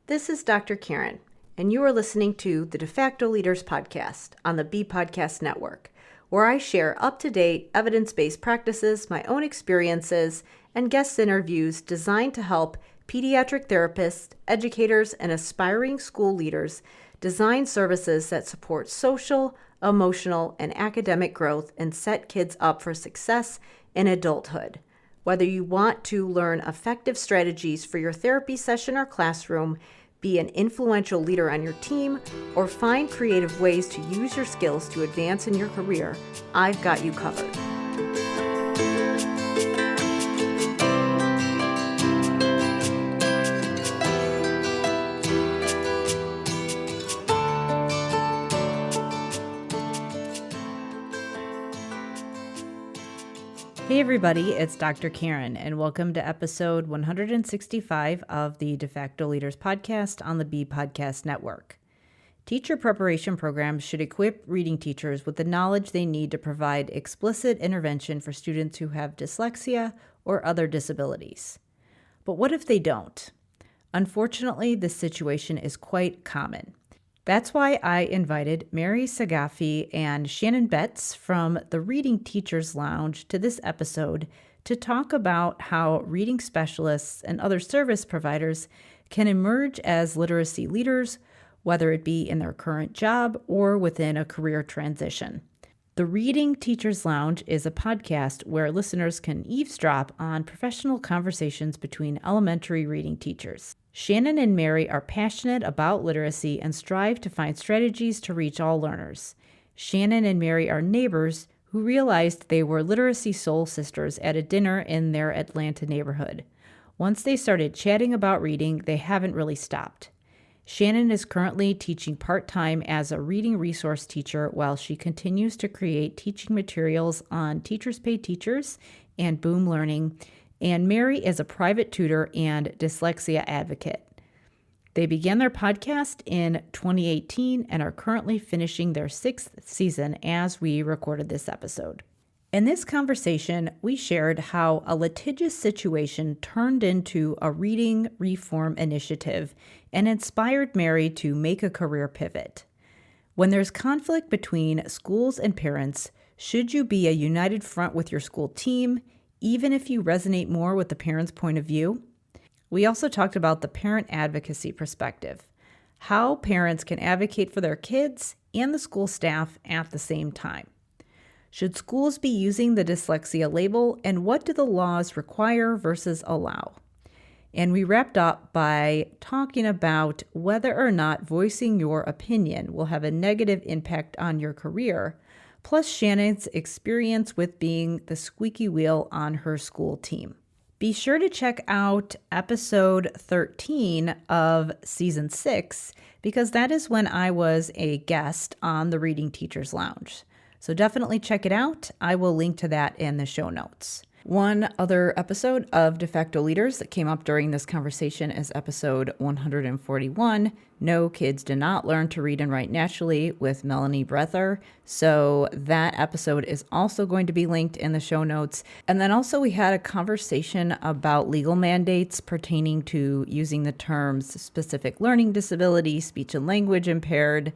This is Dr. Karen, and you are listening to the Facto Leaders podcast on the B Podcast Network, where I share up-to-date, evidence-based practices, my own experiences, and guest interviews designed to help pediatric therapists, educators, and aspiring school leaders design services that support social, emotional, and academic growth and set kids up for success in adulthood. Whether you want to learn effective strategies for your therapy session or classroom, be an influential leader on your team, or find creative ways to use your skills to advance in your career, I've got you covered. Hey everybody, it's Dr. Karen, and welcome to episode 165 of the De Facto Leaders podcast on the B Podcast Network. Teacher preparation programs should equip reading teachers with the knowledge they need to provide explicit intervention for students who have dyslexia or other disabilities. But what if they don't? Unfortunately, this situation is quite common. That's why I invited Mary Saghafi and Shannon from the Reading Teachers Lounge to this episode to talk about how reading specialists and other service providers can emerge as literacy leaders, whether it be in their current job or within a career transition. The Reading Teachers Lounge is a podcast where listeners can eavesdrop on professional conversations between elementary reading teachers. Shannon and Mary are passionate about literacy and strive to find strategies to reach all learners. Shannon and Mary are neighbors who realized they were literacy soul sisters at a dinner in their Atlanta neighborhood. Once they started chatting about reading, they haven't really stopped. Shannon is currently teaching part-time as a reading resource teacher while she continues to create teaching materials on Teachers Pay Teachers and Boom Learning, and Mary is a private tutor and dyslexia advocate. They began their podcast in 2018 and are currently finishing their 6th season as we recorded this episode. In this conversation, we shared how a litigious situation turned into a reading reform initiative and inspired Mary to make a career pivot. When there's conflict between schools and parents, should you be a united front with your school team, even if you resonate more with the parent's point of view? We also talked about the parent advocacy perspective, how parents can advocate for their kids and the school staff at the same time. Should schools be using the dyslexia label, and what do the laws require versus allow? And we wrapped up by talking about whether or not voicing your opinion will have a negative impact on your career, plus Shannon's experience with being the squeaky wheel on her school team. Be sure to check out episode 13 of season 6, because that is when I was a guest on the Reading Teachers Lounge. So definitely check it out. I will link to that in the show notes. One other episode of De Facto Leaders that came up during this conversation is episode 141, No Kids Do Not Learn to Read and Write Naturally, with Melanie Breather. So that episode is also going to be linked in the show notes. And then also we had a conversation about legal mandates pertaining to using the terms specific learning disability, speech and language impaired,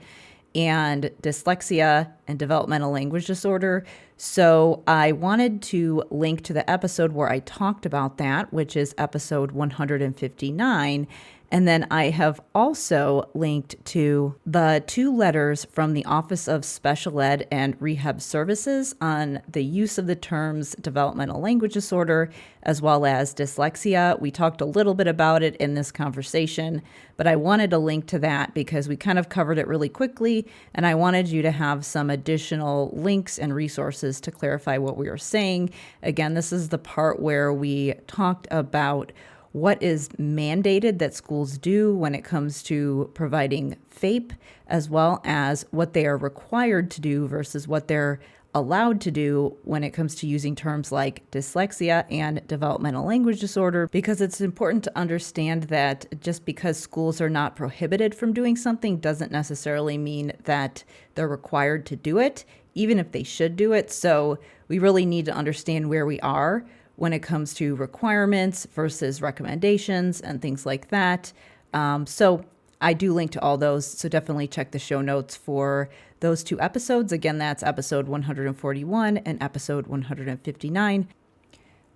and dyslexia and developmental language disorder. So I wanted to link to the episode where I talked about that, which is episode 159. And then I have also linked to the 2 letters from the Office of Special Ed and Rehab Services on the use of the terms developmental language disorder as well as dyslexia. We talked a little bit about it in this conversation, but I wanted to link to that because we kind of covered it really quickly, and I wanted you to have some additional links and resources to clarify what we were saying. Again, this is the part where we talked about what is mandated that schools do when it comes to providing FAPE, as well as what they are required to do versus what they're allowed to do when it comes to using terms like dyslexia and developmental language disorder, because it's important to understand that just because schools are not prohibited from doing something doesn't necessarily mean that they're required to do it, even if they should do it. So we really need to understand where we are when it comes to requirements versus recommendations and things like that. So I do link to all those. So definitely check the show notes for those 2 episodes. Again, that's episode 141 and episode 159,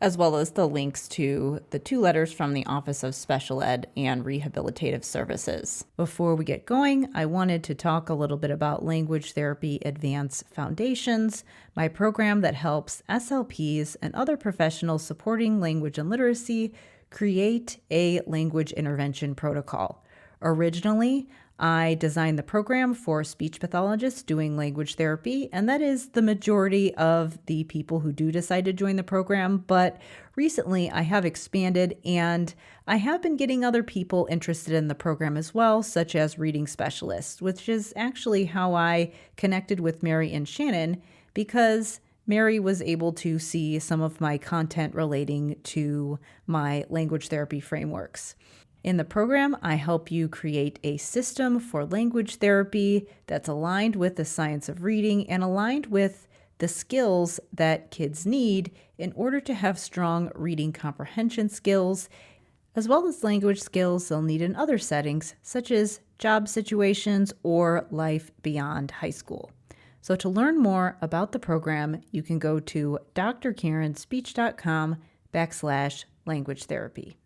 as well as the links to the 2 letters from the Office of Special Ed and Rehabilitative Services. Before we get going, I wanted to talk a little bit about Language Therapy Advanced Foundations, my program that helps SLPs and other professionals supporting language and literacy create a language intervention protocol. Originally, I designed the program for speech pathologists doing language therapy, and that is the majority of the people who do decide to join the program. But recently, I have expanded, and I have been getting other people interested in the program as well, such as reading specialists, which is actually how I connected with Mary and Shannon, because Mary was able to see some of my content relating to my language therapy frameworks. In the program, I help you create a system for language therapy that's aligned with the science of reading and aligned with the skills that kids need in order to have strong reading comprehension skills, as well as language skills they'll need in other settings, such as job situations or life beyond high school. So to learn more about the program, you can go to drkarenspeech.com/language therapy.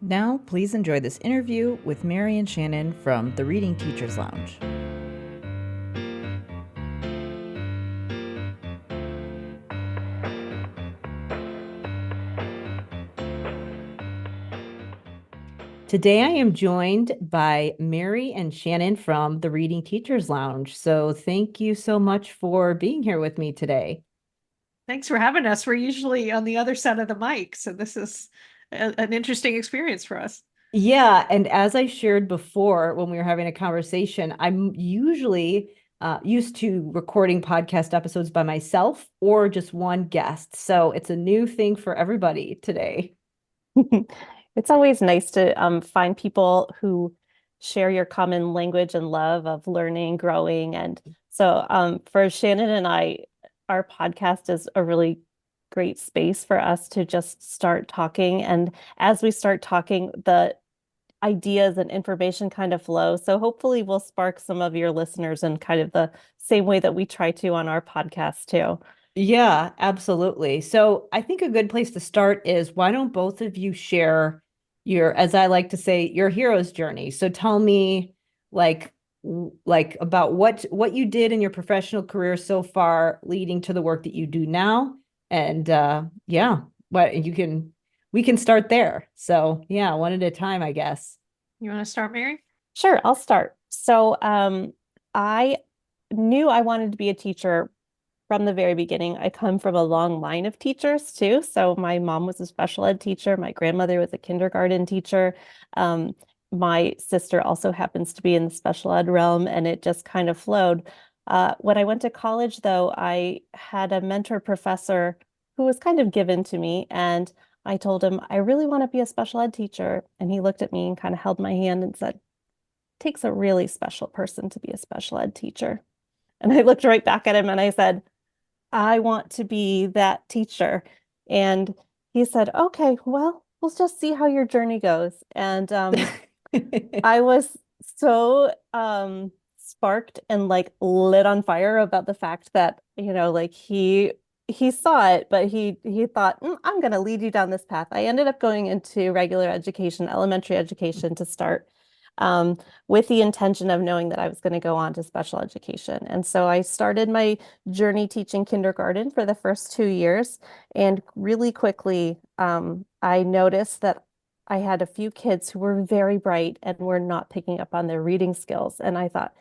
Now, please enjoy this interview with Mary and Shannon from the Reading Teachers Lounge. Today, I am joined by Mary and Shannon from the Reading Teachers Lounge. So thank you so much for being here with me today. Thanks for having us. We're usually on the other side of the mic, so this is an interesting experience for us. Yeah, and as I shared before when we were having a conversation, I'm usually used to recording podcast episodes by myself or just one guest. So it's a new thing for everybody today. It's always nice to find people who share your common language and love of learning, growing. And so for Shannon and I, our podcast is a really great space for us to just start talking. And as we start talking, the ideas and information kind of flow. So hopefully we'll spark some of your listeners in kind of the same way that we try to on our podcast too. Yeah, absolutely. So I think a good place to start is, why don't both of you share your, as I like to say, your hero's journey. So tell me like about what you did in your professional career so far leading to the work that you do now. And yeah, we can start there. So yeah, one at a time, I guess. You want to start, Mary? Sure, I'll start. So I knew I wanted to be a teacher from the very beginning. I come from a long line of teachers too. So my mom was a special ed teacher. My grandmother was a kindergarten teacher. My sister also happens to be in the special ed realm, and it just kind of flowed. When I went to college, though, I had a mentor professor who was kind of given to me, and I told him, I really want to be a special ed teacher. And he looked at me and kind of held my hand and said, it takes a really special person to be a special ed teacher. And I looked right back at him and I said, I want to be that teacher. And he said, okay, well, we'll just see how your journey goes. And I was so sparked and like lit on fire about the fact that, you know, like he saw it, but he thought, I'm going to lead you down this path. I ended up going into regular education, elementary education to start, with the intention of knowing that I was going to go on to special education. And so I started my journey teaching kindergarten for the first 2 years. And really quickly, I noticed that I had a few kids who were very bright and were not picking up on their reading skills. And I thought,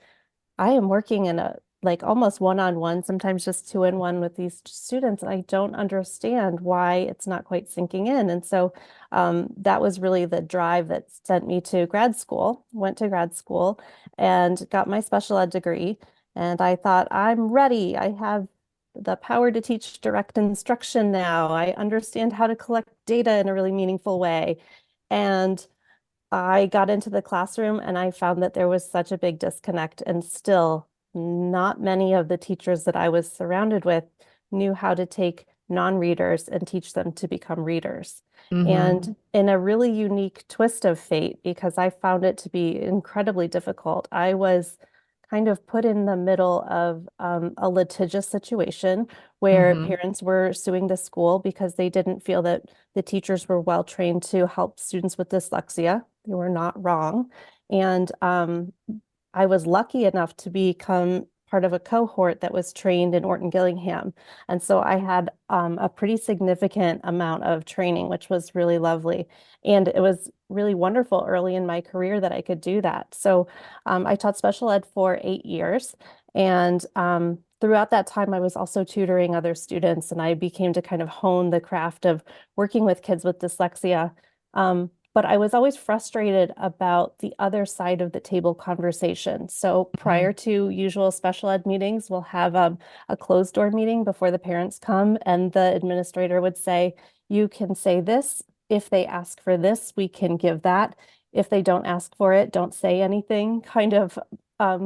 I am working in a like almost one-on-one, sometimes just 2-in-1 with these students. And I don't understand why it's not quite sinking in. And so that was really the drive that sent me to grad school, went to grad school and got my special ed degree. And I thought, I'm ready. I have the power to teach direct instruction now. I understand how to collect data in a really meaningful way. And I got into the classroom and I found that there was such a big disconnect, and still not many of the teachers that I was surrounded with knew how to take non-readers and teach them to become readers. Mm-hmm. And in a really unique twist of fate, because I found it to be incredibly difficult, I was kind of put in the middle of a litigious situation where Mm-hmm. parents were suing the school because they didn't feel that the teachers were well trained to help students with dyslexia. They were not wrong. And I was lucky enough to become part of a cohort that was trained in Orton Gillingham. And so I had a pretty significant amount of training, which was really lovely. And it was really wonderful early in my career that I could do that. So I taught special ed for 8 years. And throughout that time, I was also tutoring other students, and I became to kind of hone the craft of working with kids with dyslexia. But I was always frustrated about the other side of the table conversation. So prior to usual special ed meetings, we'll have a closed door meeting before the parents come, and the administrator would say, you can say this. If they ask for this, we can give that. If they don't ask for it, don't say anything kind of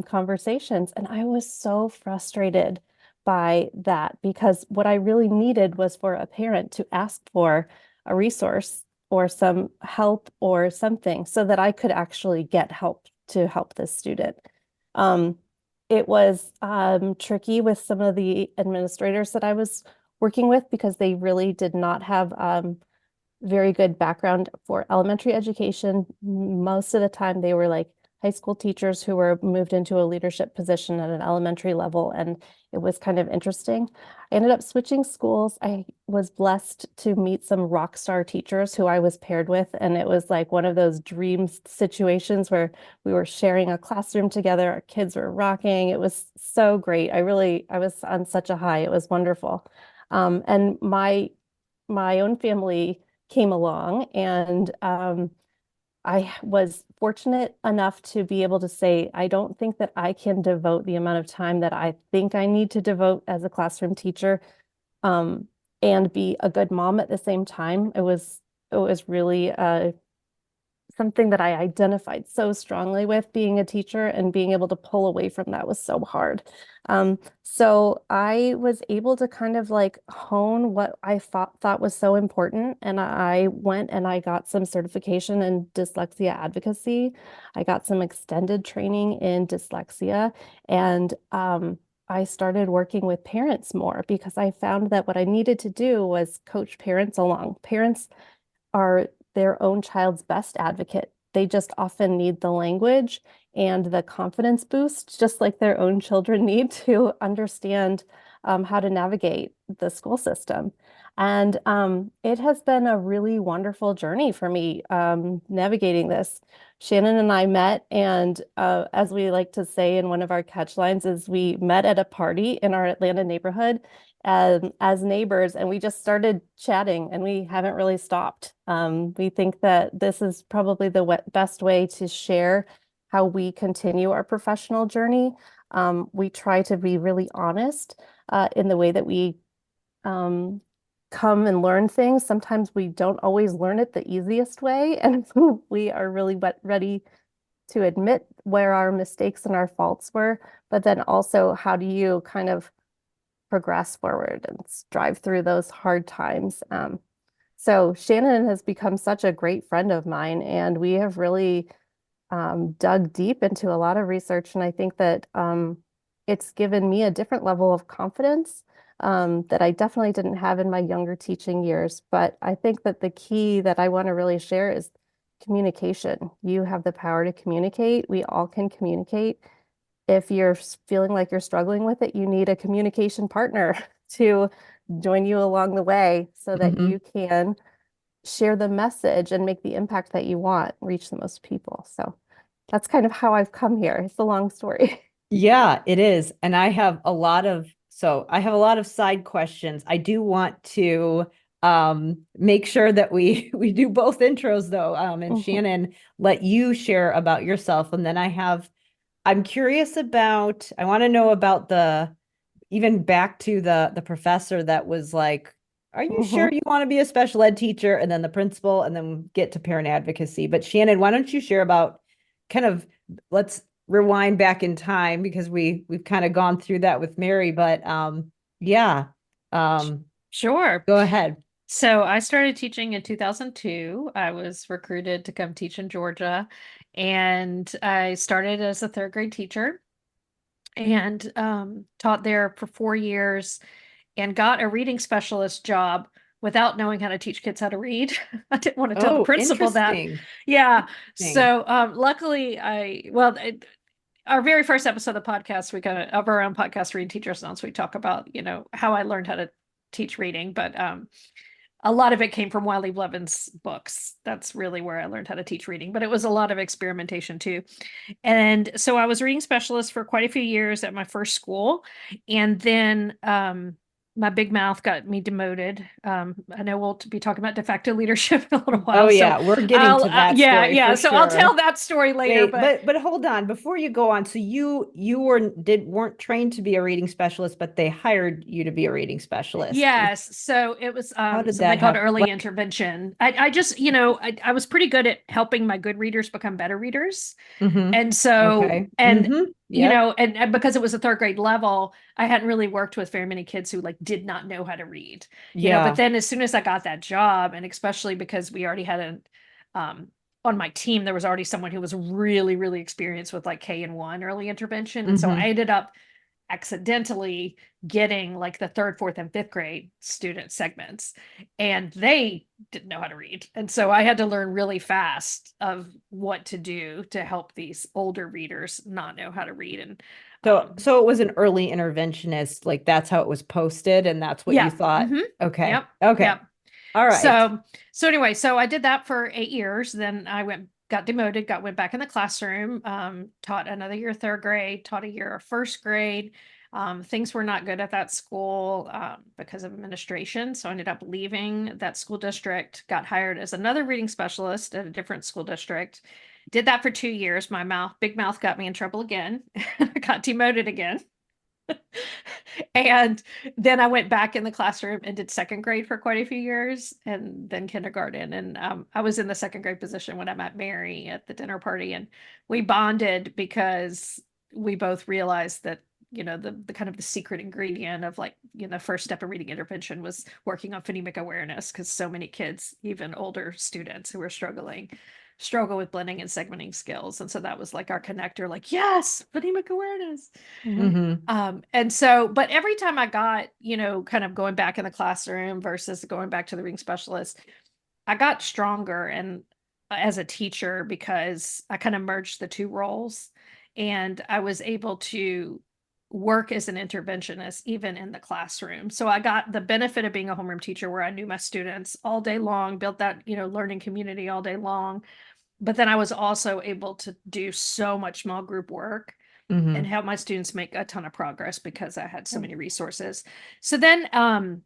conversations. And I was so frustrated by that because what I really needed was for a parent to ask for a resource or some help or something so that I could actually get help to help this student. It was tricky with some of the administrators that I was working with because they really did not have very good background for elementary education. Most of the time they were like high school teachers who were moved into a leadership position at an elementary level, and it was kind of interesting. I ended up switching schools. I was blessed to meet some rock star teachers who I was paired with, and it was like one of those dream situations where we were sharing a classroom together. Our kids were rocking. It was so great. I was on such a high. It was wonderful. And my own family came along, and I was fortunate enough to be able to say, I don't think that I can devote the amount of time that I think I need to devote as a classroom teacher, and be a good mom at the same time. It was really something that I identified so strongly with being a teacher, and being able to pull away from that was so hard. So I was able to kind of like hone what I thought was so important. And I went and I got some certification in dyslexia advocacy. I got some extended training in dyslexia, and I started working with parents more because I found that what I needed to do was coach parents along. Parents are their own child's best advocate. They just often need the language and the confidence boost, just like their own children need to understand how to navigate the school system. And it has been a really wonderful journey for me navigating this. Shannon and I met, and as we like to say in one of our catch lines, is we met at a party in our Atlanta neighborhood as neighbors, and we just started chatting, and we haven't really stopped. We think that this is probably the best way to share how we continue our professional journey. We try to be really honest in the way that we come and learn things. Sometimes we don't always learn it the easiest way, and we are really ready to admit where our mistakes and our faults were, but then also how do you kind of progress forward and strive through those hard times. So Shannon has become such a great friend of mine, and we have really dug deep into a lot of research. And I think that it's given me a different level of confidence that I definitely didn't have in my younger teaching years. But I think that the key that I want to really share is communication. You have the power to communicate. We all can communicate. If you're feeling like you're struggling with it, you need a communication partner to join you along the way so that you can share the message and make the impact that you want, reach the most people. So that's kind of how I've come here. It's a long story. Yeah, it is. And I have a lot of side questions. I do want to make sure that we do both intros though. And Shannon, let you share about yourself. And then I'm curious about, I want to know about even back to the professor that was like, are you sure you want to be a special ed teacher? And then the principal, and then get to parent advocacy. But Shannon, why don't you share about let's rewind back in time, because we've kind of gone through that with Mary, but yeah. Sure. Go ahead. So I started teaching in 2002. I was recruited to come teach in Georgia, and I started as a third grade teacher and taught there for 4 years and got a reading specialist job without knowing how to teach kids how to read. I didn't want to tell the Oh, principal that. interesting. Yeah. Interesting. So luckily our very first episode of the podcast, of our own podcast, Reading Teacher Sounds, we talk about, how I learned how to teach reading, but a lot of it came from Wiley Blevins' books. That's really where I learned how to teach reading, but it was a lot of experimentation too. And so I was reading specialist for quite a few years at my first school. And then my big mouth got me demoted. I know we'll be talking about de facto leadership in a little while. Oh yeah, we're getting to that story yeah. for So I'll tell sure. that story later. Wait, but hold on before you go on. So you weren't trained to be a reading specialist, but they hired you to be a reading specialist. Yes. So it was How did something that called happen? early intervention. I just, I was pretty good at helping my good readers become better readers. Mm-hmm. And so, Okay. and Mm-hmm. Yep. and because it was a third grade level, I hadn't really worked with very many kids who like did not know how to read, but Yeah. then as soon as I got that job, and especially because we already had on my team, there was already someone who was really, really experienced with like K-1 early intervention. And so Mm-hmm. I ended up accidentally getting like the third, fourth, and fifth grade student segments, and they didn't know how to read. And so I had to learn really fast of what to do to help these older readers not know how to read. And So it was an early interventionist, like that's how it was posted, and that's what you yeah. thought. Mhm. Okay. Yep. Okay. Yep. All right. So anyway, so I did that for 8 years. Then I got demoted, went back in the classroom, taught another year third grade, taught a year of first grade. Things were not good at that school because of administration. So I ended up leaving that school district, got hired as another reading specialist at a different school district. Did that for 2 years. Big mouth got me in trouble again. I got demoted again. And then I went back in the classroom and did second grade for quite a few years, and then kindergarten. And I was in the second grade position when I met Mary at the dinner party, and we bonded because we both realized that the kind of the secret ingredient of like the first step of reading intervention was working on phonemic awareness, because so many kids, even older students who were struggle with blending and segmenting skills. And so that was like our connector, like, yes, phonemic awareness. Mm-hmm. And so, but every time I got, kind of going back in the classroom versus going back to the reading specialist, I got stronger and as a teacher, because I kind of merged the two roles, and I was able to work as an interventionist even in the classroom. So I got the benefit of being a homeroom teacher where I knew my students all day long, built that, learning community all day long. But then I was also able to do so much small group work and Mm-hmm. help my students make a ton of progress because I had so many resources. So then I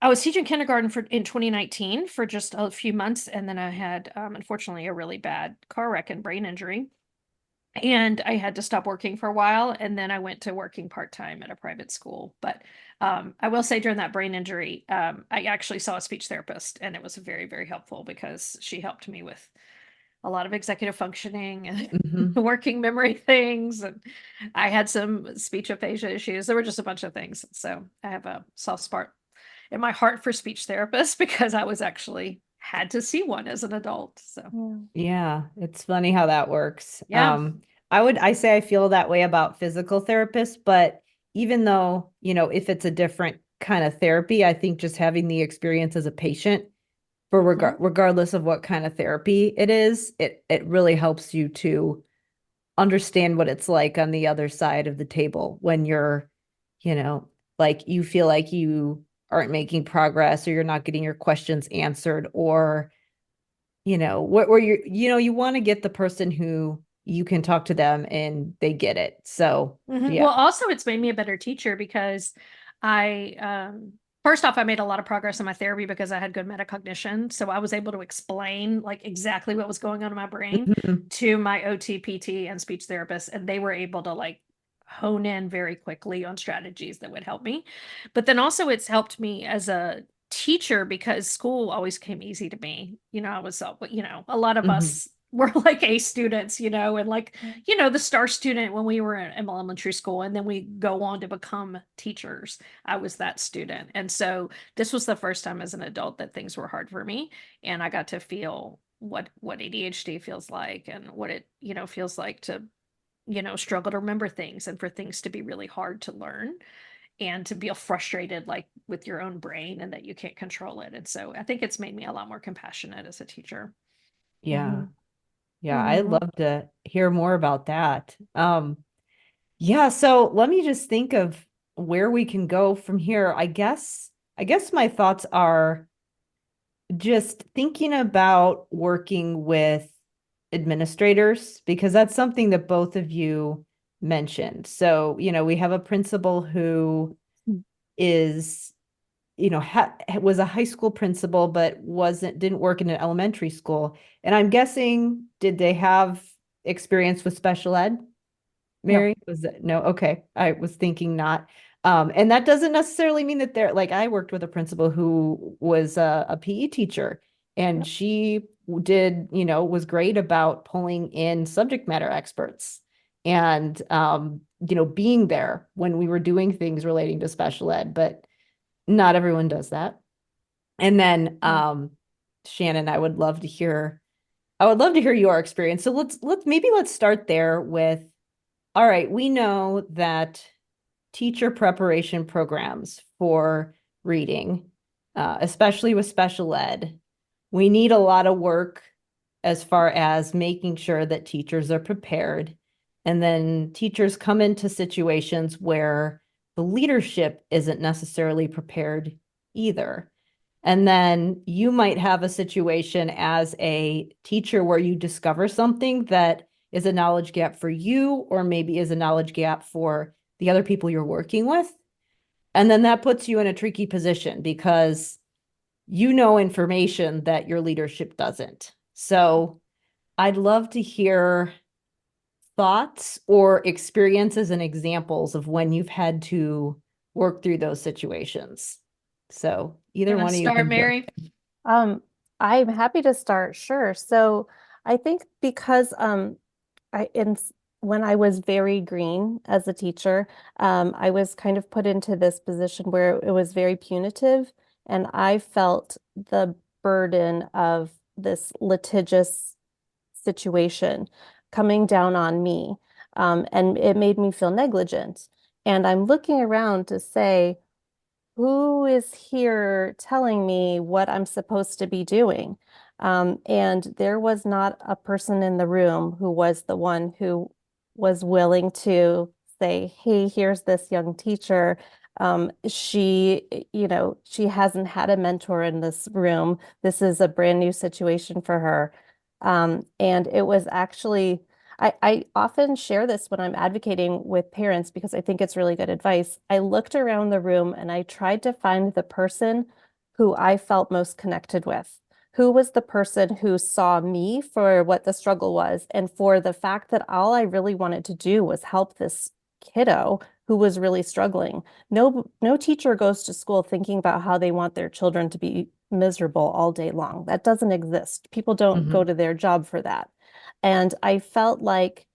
was teaching kindergarten in 2019 for just a few months, and then I had unfortunately a really bad car wreck and brain injury. And I had to stop working for a while, and then I went to working part-time at a private school. But I will say during that brain injury, I actually saw a speech therapist, and it was very, very helpful because she helped me with a lot of executive functioning and Mm-hmm. working memory things. And I had some speech aphasia issues. There were just a bunch of things. So I have a soft spot in my heart for speech therapists because I was actually had to see one as an adult. So Yeah, it's funny how that works. yeah. I say I feel that way about physical therapists, but even though, if it's a different kind of therapy, I think just having the experience as a patient for regardless of what kind of therapy it is, it really helps you to understand what it's like on the other side of the table when you're, like you feel like you aren't making progress or you're not getting your questions answered, or where you want to get the person who you can talk to them and they get it. So Well, also it's made me a better teacher because I first off, I made a lot of progress in my therapy because I had good metacognition. So I was able to explain like exactly what was going on in my brain Mhm. to my OT, PT, and speech therapist, and they were able to like hone in very quickly on strategies that would help me. But then also it's helped me as a teacher because school always came easy to me. I was, a lot of Mhm. us were like A students, and like, the star student when we were in elementary school, and then we go on to become teachers. I was that student. And so this was the first time as an adult that things were hard for me. And I got to feel what ADHD feels like, and what it, feels like to, struggle to remember things, and for things to be really hard to learn, and to feel frustrated like with your own brain, and that you can't control it. And so I think it's made me a lot more compassionate as a teacher. Yeah. Yeah, I'd Mhm. love to hear more about that. Yeah, so let me just think of where we can go from here. I guess my thoughts are just thinking about working with administrators, because that's something that both of you mentioned. So, we have a principal who is, was a high school principal, but didn't work in an elementary school. And I'm guessing, did they have experience with special ed? No. Mary, was it? No, okay. I was thinking not. And that doesn't necessarily mean that they're like, I worked with a principal who was a PE teacher, and Yep. she did, was great about pulling in subject matter experts and, being there when we were doing things relating to special ed, but not everyone does that. And then, Shannon, I would love to hear your experience. So let's start there with, all right, we know that teacher preparation programs for reading, especially with special ed, we need a lot of work as far as making sure that teachers are prepared. And then teachers come into situations where the leadership isn't necessarily prepared either. And then you might have a situation as a teacher where you discover something that is a knowledge gap for you, or maybe is a knowledge gap for the other people you're working with. And then that puts you in a tricky position because you know information that your leadership doesn't. So I'd love to hear thoughts or experiences and examples of when you've had to work through those situations. So You either want one to of you start, can jump. Mary? Um, I'm happy to start, sure. So I think because I in when I was very green as a teacher, I was kind of put into this position where it was very punitive, and I felt the burden of this litigious situation coming down on me. And it made me feel negligent. And I'm looking around to say, who is here telling me what I'm supposed to be doing? And there was not a person in the room who was the one who was willing to say, hey, here's this young teacher. She hasn't had a mentor in this room. This is a brand new situation for her. And it was actually I often share this when I'm advocating with parents because I think it's really good advice. I looked around the room and I tried to find the person who I felt most connected with. Who was the person who saw me for what the struggle was, and for the fact that all I really wanted to do was help this kiddo who was really struggling. No teacher goes to school thinking about how they want their children to be miserable all day long. That doesn't exist. People don't go to their job for that. And I felt like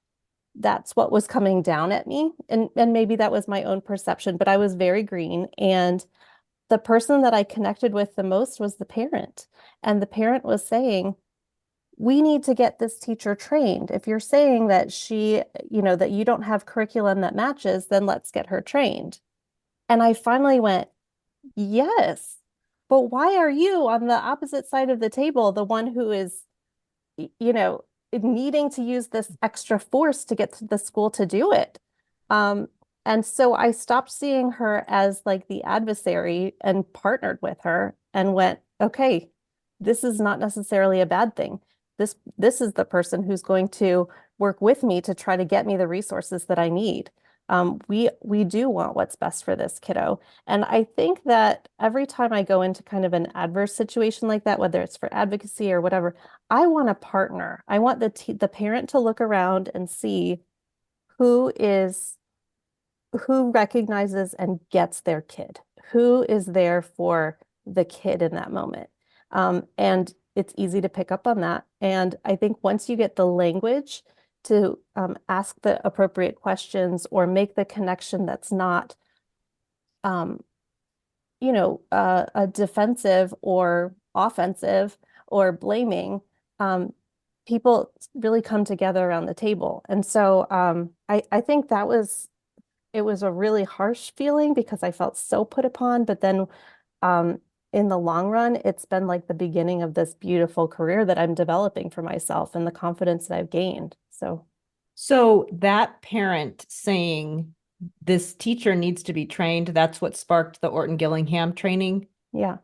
that's what was coming down at me. And maybe that was my own perception, but I was very green. And the person that I connected with the most was the parent. And the parent was saying, we need to get this teacher trained. If you're saying that that you don't have curriculum that matches, then let's get her trained. And I finally went, yes, but why are you on the opposite side of the table, the one who is you know, needing to use this extra force to get to the school to do it. Um, and so I stopped seeing her as like the adversary and partnered with her and went, okay, this is not necessarily a bad thing. This is the person who's going to work with me to try to get me the resources that I need. We do want what's best for this kiddo. And I think that every time I go into kind of an adverse situation like that, whether it's for advocacy or whatever, I want a partner. I want the parent to look around and see who is who recognizes and gets their kid, who is there for the kid in that moment. And it's easy to pick up on that. And I think once you get the language to ask the appropriate questions or make the connection that's not, a defensive or offensive or blaming, people really come together around the table. And so I think it was a really harsh feeling because I felt so put upon, but then in the long run, it's been like the beginning of this beautiful career that I'm developing for myself and the confidence that I've gained. So that parent saying this teacher needs to be trained, that's what sparked the Orton Gillingham training. Yeah.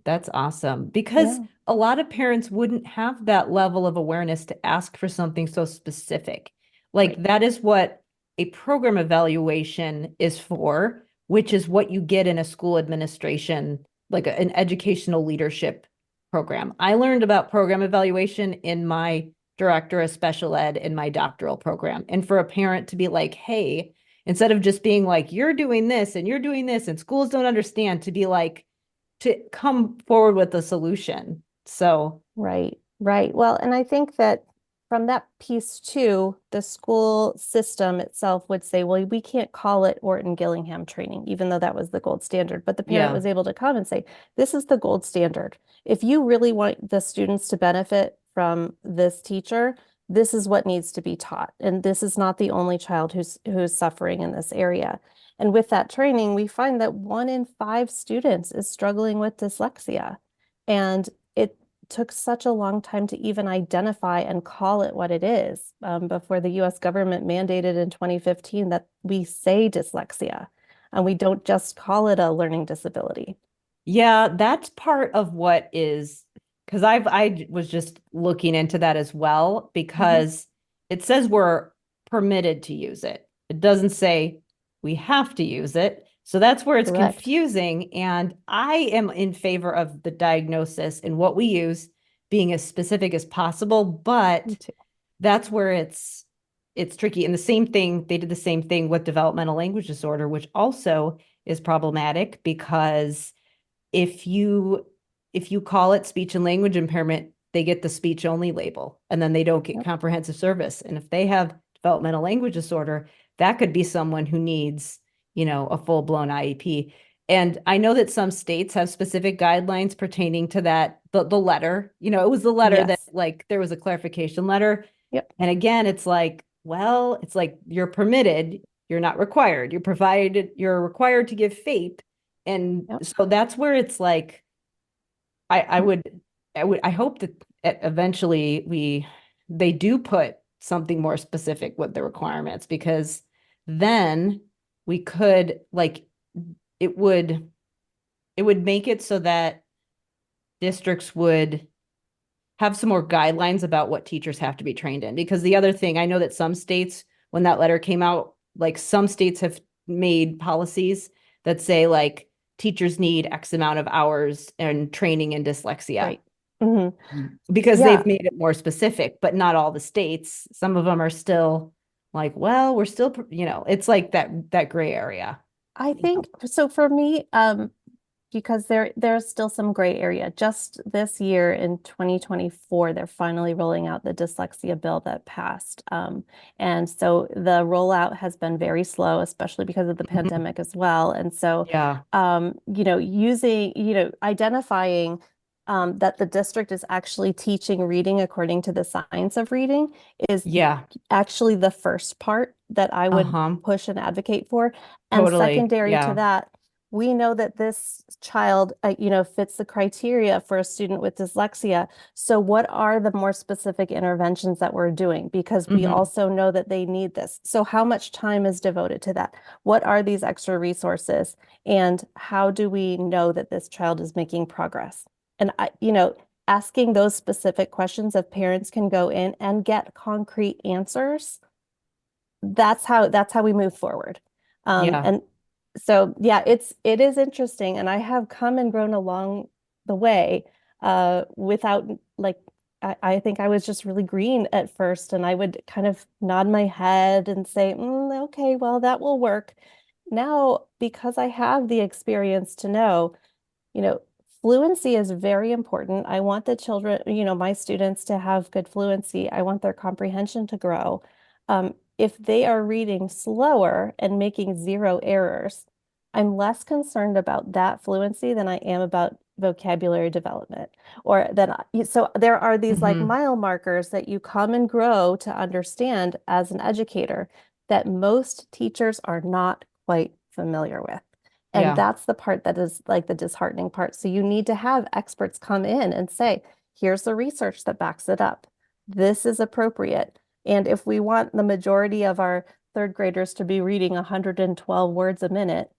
That's awesome, because Yeah. a lot of parents wouldn't have that level of awareness to ask for something so specific. Like Right. that is what a program evaluation is for, which is what you get in a school administration, like an educational leadership program. I learned about program evaluation in my director of special ed in my doctoral program. And for a parent to be like, hey, instead of just being like, you're doing this and you're doing this and schools don't understand, to be like, to come forward with a solution. So, Right. Well, and I think that from that piece too, the school system itself would say, well, we can't call it Orton Gillingham training, even though that was the gold standard. But the parent yeah. was able to come and say, this is the gold standard. If you really want the students to benefit from this teacher, this is what needs to be taught. And this is not the only child who's suffering in this area. And with that training, we find that 1 in 5 students is struggling with dyslexia. And it took such a long time to even identify and call it what it is, before the US government mandated in 2015 that we say dyslexia and we don't just call it a learning disability. Yeah, that's part of what is, because I was just looking into that as well, because it says we're permitted to use it. It doesn't say we have to use it. So that's where it's Correct. confusing. And I am in favor of the diagnosis and what we use being as specific as possible, Me but too. that's where it's tricky. And the same thing, they did the same thing with developmental language disorder, which also is problematic, because if you call it speech and language impairment, they get the speech only label and then they don't get Yep. comprehensive service. And if they have developmental language disorder, that could be someone who needs, a full-blown IEP. And I know that some states have specific guidelines pertaining to that, the letter, it was the letter that, Yes. like, there was a clarification letter. Yep. And again, it's like, well, it's like you're permitted, you're not required. You're required to give FAPE. And Yep. so that's where it's like, I hope that eventually they do put something more specific with the requirements, because then we could, like, it would make it so that districts would have some more guidelines about what teachers have to be trained in. Because the other thing, I know that some states, when that letter came out, like some states have made policies that say, like, teachers need X amount of hours and training in dyslexia. Right. Mhm. Because Yeah. they've made it more specific, but not all the states. Some of them are still like, well, we're still, it's like that gray area. I think so for me, because there's still some gray area. Just this year in 2024, they're finally rolling out the dyslexia bill that passed. And so the rollout has been very slow, especially because of the pandemic as well. And so, Yeah. identifying that the district is actually teaching reading according to the science of reading is Yeah. actually the first part that I would Uh-huh. push and advocate for. And Totally. secondary to Yeah. that, we know that this child, fits the criteria for a student with dyslexia. So what are the more specific interventions that we're doing? Because we Mhm. also know that they need this. So how much time is devoted to that? What are these extra resources? And how do we know that this child is making progress? And asking those specific questions, if parents can go in and get concrete answers, that's how we move forward. Yeah. And so yeah, it is interesting, and I have come and grown along the way, without, like, I think I was just really green at first, and I would kind of nod my head and say, okay, well, that will work. Now, because I have the experience to know, you know, Fluency is very important. I want the children, my students to have good fluency. I want their comprehension to grow. If they are reading slower and making zero errors, I'm less concerned about that fluency than I am about vocabulary development. So there are these like mile markers that you come and grow to understand as an educator that most teachers are not quite familiar with. And Yeah. that's the part that is like the disheartening part. So you need to have experts come in and say, here's the research that backs it up. This is appropriate. And if we want the majority of our third graders to be reading 112 words a minute,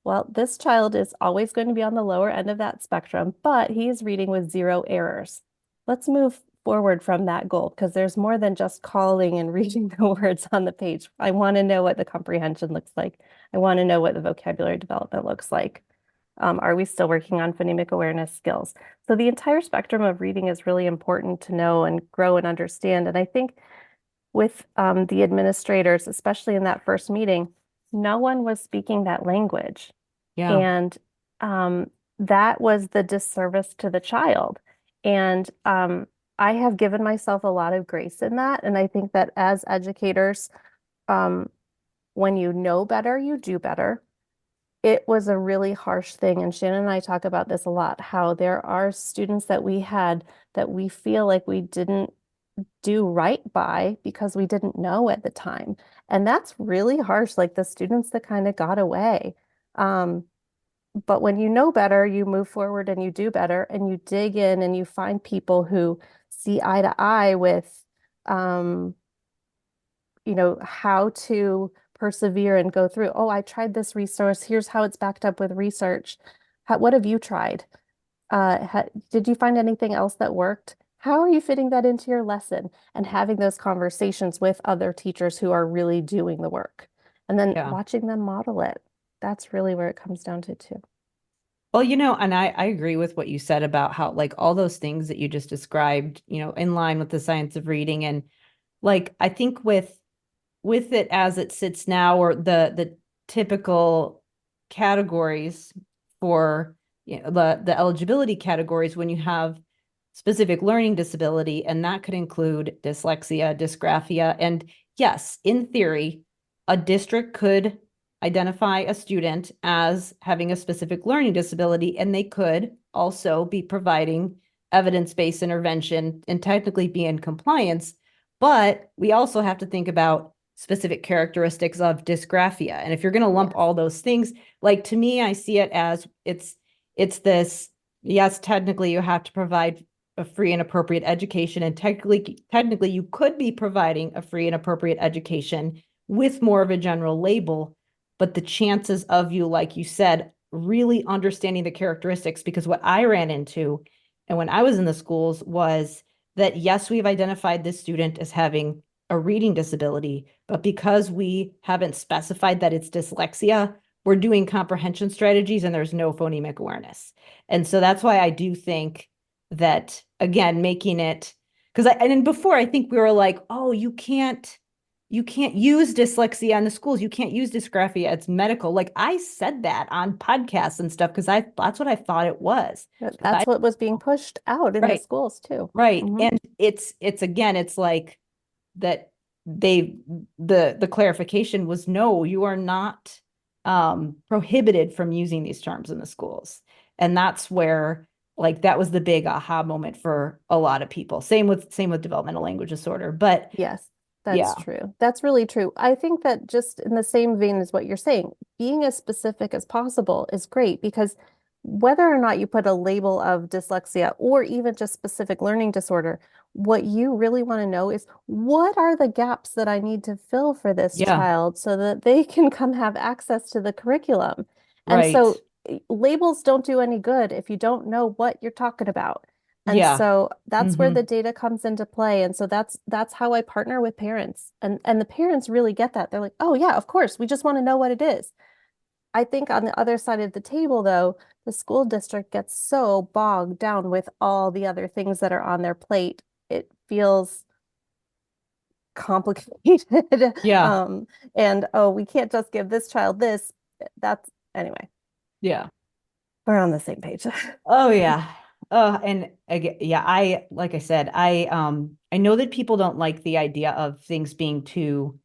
well, this child is always going to be on the lower end of that spectrum, but he's reading with zero errors. Let's move forward from that goal because there's more than just calling and reading the words on the page. I want to know what the comprehension looks like. I want to know what the vocabulary development looks like. Are we still working on phonemic awareness skills? So the entire spectrum of reading is really important to know and grow and understand. And I think with the administrators, especially in that first meeting, no one was speaking that language. Yeah. And that was the disservice to the child. And I have given myself a lot of grace in that. And I think that as educators, when you know better, you do better. It was a really harsh thing. And Shannon and I talk about this a lot, how there are students that we had that we feel like we didn't do right by because we didn't know at the time. And that's really harsh, like the students that kind of got away. But when you know better, you move forward and you do better and you dig in and you find people who see eye to eye with, how to persevere and go through. Oh, I tried this resource. Here's how it's backed up with research. What have you tried? Did you find anything else that worked? How are you fitting that into your lesson? And having those conversations with other teachers who are really doing the work and then Yeah. watching them model it. That's really where it comes down to too. Well, and I agree with what you said about how like all those things that you just described, in line with the science of reading. And like I think with it as it sits now, or the typical categories for the eligibility categories when you have specific learning disability, and that could include dyslexia, dysgraphia, and yes, in theory, a district could identify a student as having a specific learning disability, and they could also be providing evidence-based intervention and technically be in compliance. But we also have to think about specific characteristics of dysgraphia. And if you're going to lump all those things, like to me, I see it as it's this, yes, technically you have to provide a free and appropriate education. And technically you could be providing a free and appropriate education with more of a general label, but the chances of you, like you said, really understanding the characteristics, because what I ran into, and when I was in the schools, was that yes, we've identified this student as having a reading disability, but because we haven't specified that it's dyslexia, we're doing comprehension strategies and there's no phonemic awareness. And so that's why I do think that, again, making it, and before I think we were like, oh, you can't use dyslexia in the schools. You can't use dysgraphia. It's medical. Like I said that on podcasts and stuff, because that's what I thought it was. That's what was being pushed out in the schools too. Right. And it's again, it's like that the clarification was, no, you are not prohibited from using these terms in the schools. And that's where like that was the big aha moment for a lot of people. Same with developmental language disorder. But yes, that's true. That's really true. I think that just in the same vein as what you're saying, being as specific as possible is great, because whether or not you put a label of dyslexia or even just specific learning disorder, what you really want to know is what are the gaps that I need to fill for this child so that they can come have access to the curriculum. And so labels don't do any good if you don't know what you're talking about. And so that's where the data comes into play. And so that's how I partner with parents. And the parents really get that. They're like, oh yeah, of course, we just want to know what it is. I think on the other side of the table, though, the school district gets so bogged down with all the other things that are on their plate. It feels complicated. And oh, we can't just give this child this. That's anyway. Yeah. We're on the same page. Oh yeah. And again, yeah, like I said, I know that people don't like the idea of things being too,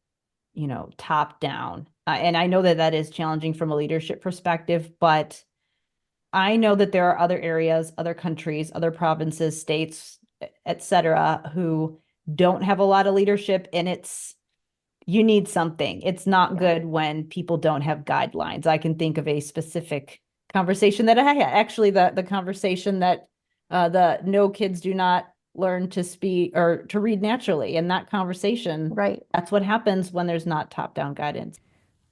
top down. And I know that that is challenging from a leadership perspective, but I know that there are other areas, other countries, other provinces, states, et cetera, who don't have a lot of leadership, and you need something. It's not good when people don't have guidelines. I can think of a specific conversation that I had, actually the conversation that the no kids do not learn to speak or to read naturally. In that conversation, Right. that's what happens when there's not top-down guidance.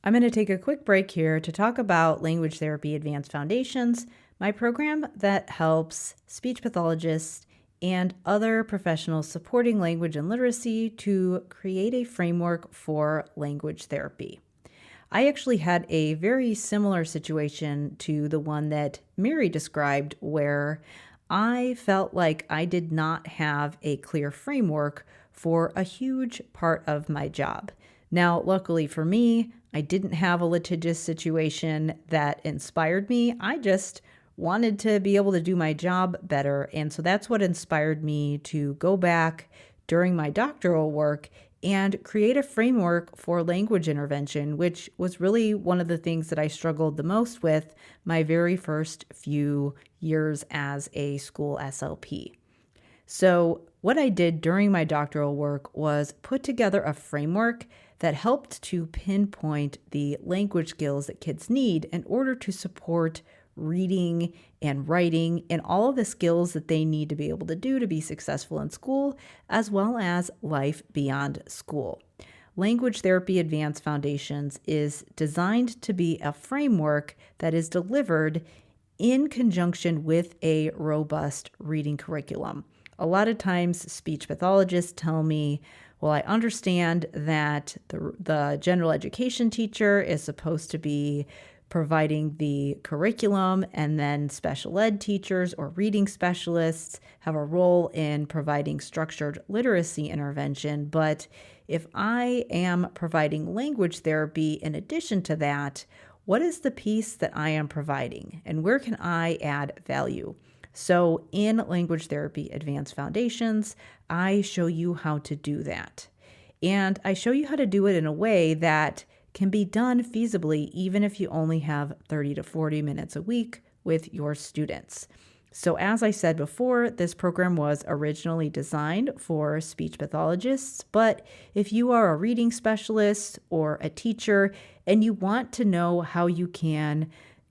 I'm going to take a quick break here to talk about Language Therapy Advanced Foundations, my program that helps speech pathologists and other professionals supporting language and literacy to create a framework for language therapy. I actually had a very similar situation to the one that Mary described, where I felt like I did not have a clear framework for a huge part of my job. Now, luckily for me, I didn't have a litigious situation that inspired me. I just wanted to be able to do my job better. And so that's what inspired me to go back during my doctoral work and create a framework for language intervention, which was really one of the things that I struggled the most with my very first few years as a school SLP. So what I did during my doctoral work was put together a framework that helped to pinpoint the language skills that kids need in order to support reading and writing and all of the skills that they need to be able to do to be successful in school, as well as life beyond school. Language Therapy Advanced Foundations is designed to be a framework that is delivered in conjunction with a robust reading curriculum. A lot of times speech pathologists tell me, well, I understand that the general education teacher is supposed to be providing the curriculum, and then special ed teachers or reading specialists have a role in providing structured literacy intervention. But if I am providing language therapy in addition to that, what is the piece that I am providing, and where can I add value? So in Language Therapy Advanced Foundations, I show you how to do that. And I show you how to do it in a way that can be done feasibly, even if you only have 30 to 40 minutes a week with your students. So as I said before, this program was originally designed for speech pathologists, but if you are a reading specialist or a teacher and you want to know how you can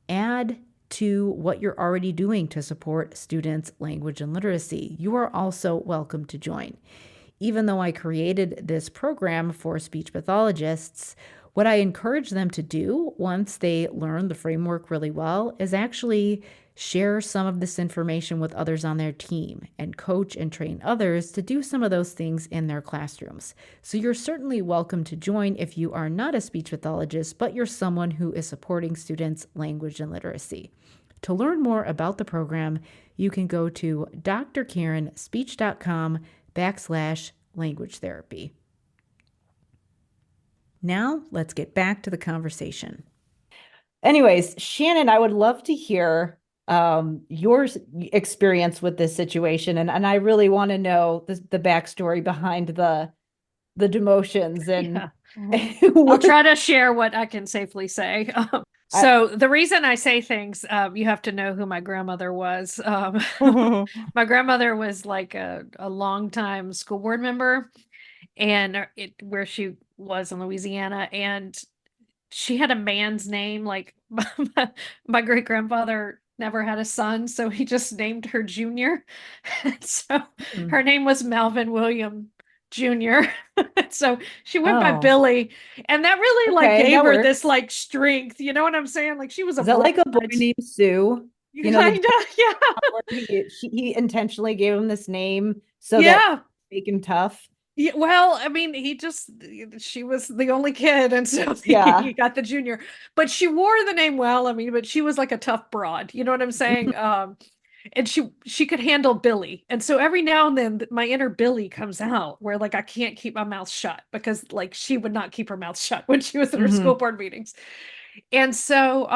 add to what you're already doing to support students' language and literacy, you are also welcome to join. Even though I created this program for speech pathologists, what I encourage them to do once they learn the framework really well is actually share some of this information with others on their team and coach and train others to do some of those things in their classrooms. So you're certainly welcome to join if you are not a speech pathologist, but you're someone who is supporting students' language and literacy. To learn more about the program, you can go to drkarenspeech.com/language therapy. Now, let's get back to the conversation. Anyways, Shannon, I would love to hear your experience with this situation. And I really want to know the backstory behind the demotions. And I'll try to share what I can safely say. So the reason I say things, you have to know who my grandmother was. My grandmother was like a longtime school board member, and where she was in Louisiana, and she had a man's name. Like my great grandfather never had a son, so he just named her Junior. So her name was Melvin William Jr. So she went by Billy, and that really gave her this strength. You know what I'm saying? Like she was Is that like a boy named Sue? You know, yeah. He intentionally gave him this name so that make him tough. Yeah, well, I mean, she was the only kid, and so he got the Junior, but she wore the name well. I mean, but she was like a tough broad, you know what I'm saying? And she could handle Billy. And so every now and then my inner Billy comes out where I can't keep my mouth shut, because she would not keep her mouth shut when she was in her school board meetings. And so,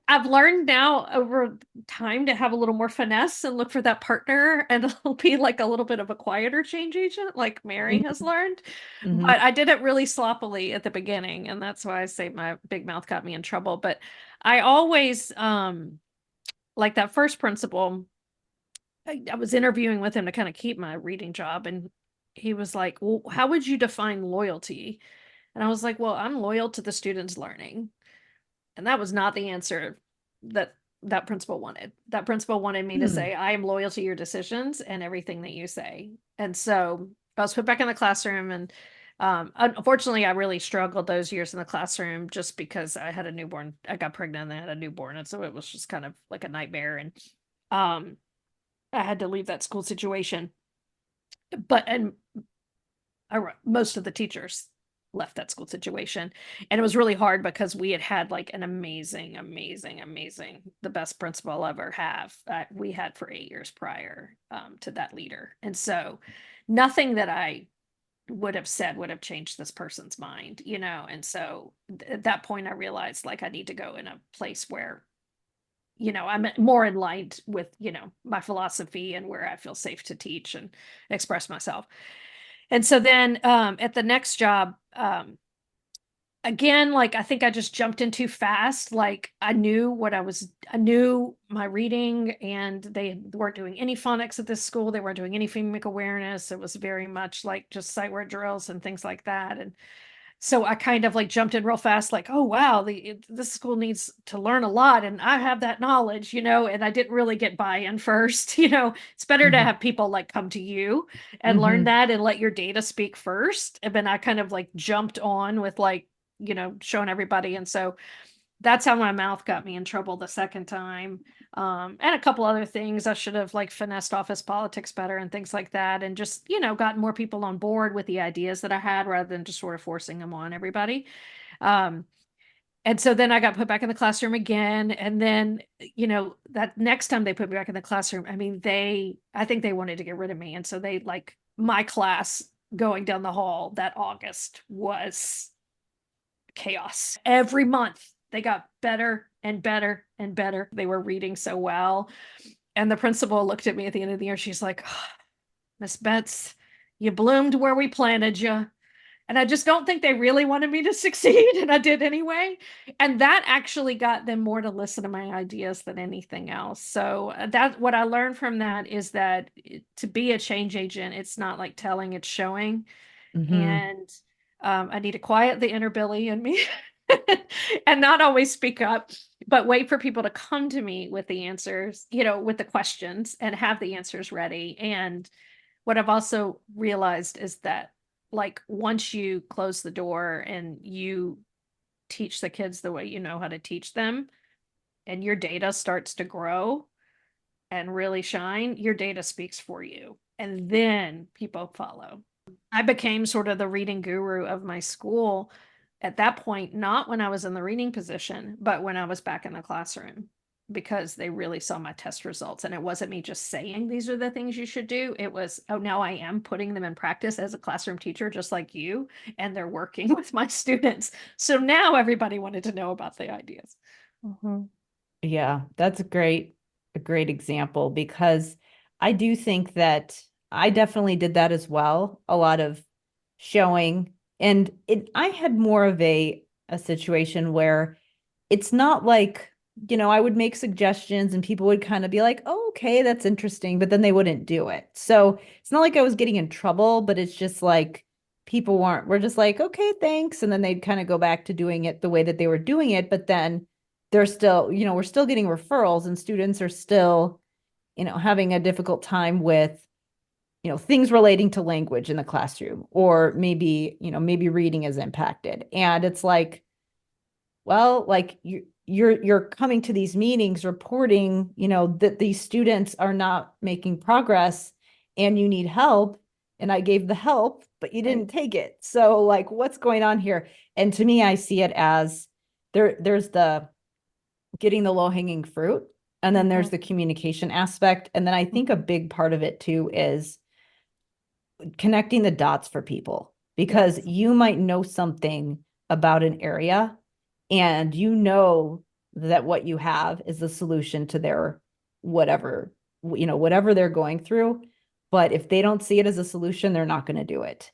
I've learned now over time to have a little more finesse and look for that partner, and it'll be like a little bit of a quieter change agent, like Mary has learned. Mhm. But I did it really sloppily at the beginning, and that's why I say my big mouth got me in trouble. But I always like that first principal. I was interviewing with him to kind of keep my reading job, and he was like, "Well, how would you define loyalty?" And I was like, "Well, I'm loyal to the students learning." And that was not the answer that that principal wanted. That principal wanted me to say, I am loyal to your decisions and everything that you say. And so I was put back in the classroom, and unfortunately I really struggled those years in the classroom just because I had a newborn. I got pregnant and I had a newborn. And so it was just kind of like a nightmare. And um, I had to leave that school situation. And most of the teachers left that school situation, and it was really hard because we had like an amazing the best principal I'll ever have we had for 8 years prior to that leader. And so nothing that I would have said would have changed this person's mind, and so at that point I realized like I need to go in a place where I'm more in line with my philosophy and where I feel safe to teach and express myself. And so then at the next job, again, like I think I just jumped in too fast. Like I knew my reading, and they weren't doing any phonics at this school. They weren't doing any phonemic awareness. It was very much like just sight word drills and things like that. And so I kind of like jumped in real fast, like, oh wow, this school needs to learn a lot, and I have that knowledge, and I didn't really get buy-in first. It's better to have people like come to you and learn that and let your data speak first. And then I kind of like jumped on with like, showing everybody. And so that's how my mouth got me in trouble the second time. And a couple other things. I should have like finessed office politics better and things like that. And just, gotten more people on board with the ideas that I had rather than just sort of forcing them on everybody. Um, and so then I got put back in the classroom again. And then, that next time they put me back in the classroom, I mean, I think they wanted to get rid of me. And so they like my class going down the hall that August was chaos. Every month they got better and better and better. They were reading so well. And the principal looked at me at the end of the year. She's like, oh, Miss Betts, you bloomed where we planted you. And I just don't think they really wanted me to succeed. And I did anyway. And that actually got them more to listen to my ideas than anything else. So that what I learned from that is that to be a change agent, it's not like telling, it's showing. And I need to quiet the inner Billy in me and not always speak up, but wait for people to come to me with the answers, with the questions, and have the answers ready. And what I've also realized is that like once you close the door and you teach the kids the way you know how to teach them, and your data starts to grow and really shine, your data speaks for you. And then people follow. I became sort of the reading guru of my school at that point, not when I was in the reading position, but when I was back in the classroom, because they really saw my test results. And it wasn't me just saying these are the things you should do. It was, oh, now I am putting them in practice as a classroom teacher, just like you, and they're working with my students. So now everybody wanted to know about the ideas. Yeah, that's a great example, because I do think that I definitely did that as well. A lot of showing, and I had more of a situation where it's not like, I would make suggestions and people would kind of be like, oh, okay, that's interesting, but then they wouldn't do it. So it's not like I was getting in trouble, but it's just like people were just like, okay, thanks. And then they'd kind of go back to doing it the way that they were doing it. But then they're still, we're still getting referrals, and students are still, having a difficult time with, things relating to language in the classroom, or maybe reading is impacted. And it's like, well, like you're coming to these meetings reporting, that these students are not making progress and you need help. And I gave the help, but you didn't take it. So like, what's going on here? And to me, I see it as there's the getting the low-hanging fruit, and then there's the communication aspect. And then I think a big part of it too is connecting the dots for people, because you might know something about an area, and that what you have is the solution to their whatever, whatever they're going through. But if they don't see it as a solution, they're not going to do it.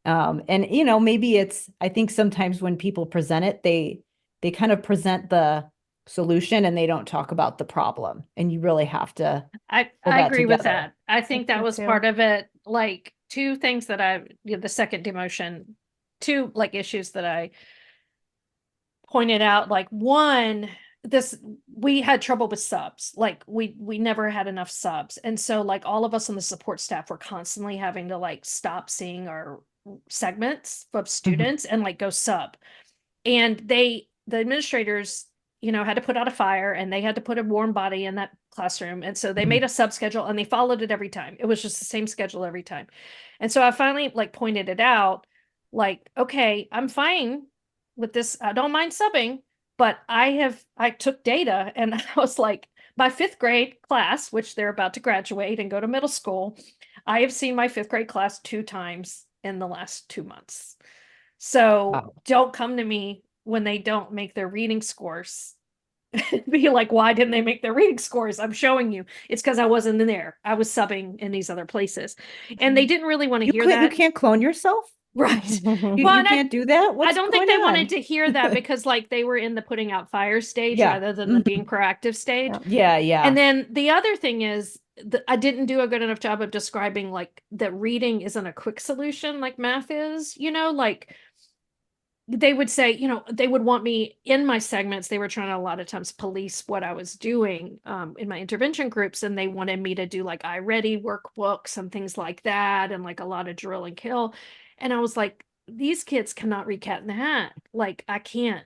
And, maybe I think sometimes when people present it, they kind of present the solution and they don't talk about the problem. And you really have to I pull that agree with together. that. I think that was part of it. Like two things that the second demotion, two like issues that I pointed out. Like one, we had trouble with subs. Like we never had enough subs. And so like all of us on the support staff were constantly having to like stop seeing our segments of students and like go sub. And the administrators, had to put out a fire and they had to put a warm body in that classroom. And so they made a sub schedule and they followed it every time. It was just the same schedule every time. And so I finally like pointed it out, like, okay, I'm fine with this. I don't mind subbing, but I took data and I was like, my fifth grade class, which they're about to graduate and go to middle school, I have seen my fifth grade class 2 times in the last 2 months. So don't come to me when they don't make their reading scores. Be like, why didn't they make their reading scores? I'm showing you. It's because I wasn't in there. I was subbing in these other places. And they didn't really want to hear that. You can't clone yourself? Right. You can't do that? I don't think they wanted to hear that because like they were in the putting out fire stage rather than the being proactive stage. Yeah. And then the other thing is I didn't do a good enough job of describing like that reading isn't a quick solution like math is, like they would say, they would want me in my segments. They were trying to a lot of times police what I was doing in my intervention groups. And they wanted me to do like iReady workbooks and things like that. And like a lot of drill and kill. And I was like, these kids cannot read Cat in the Hat. Like I can't,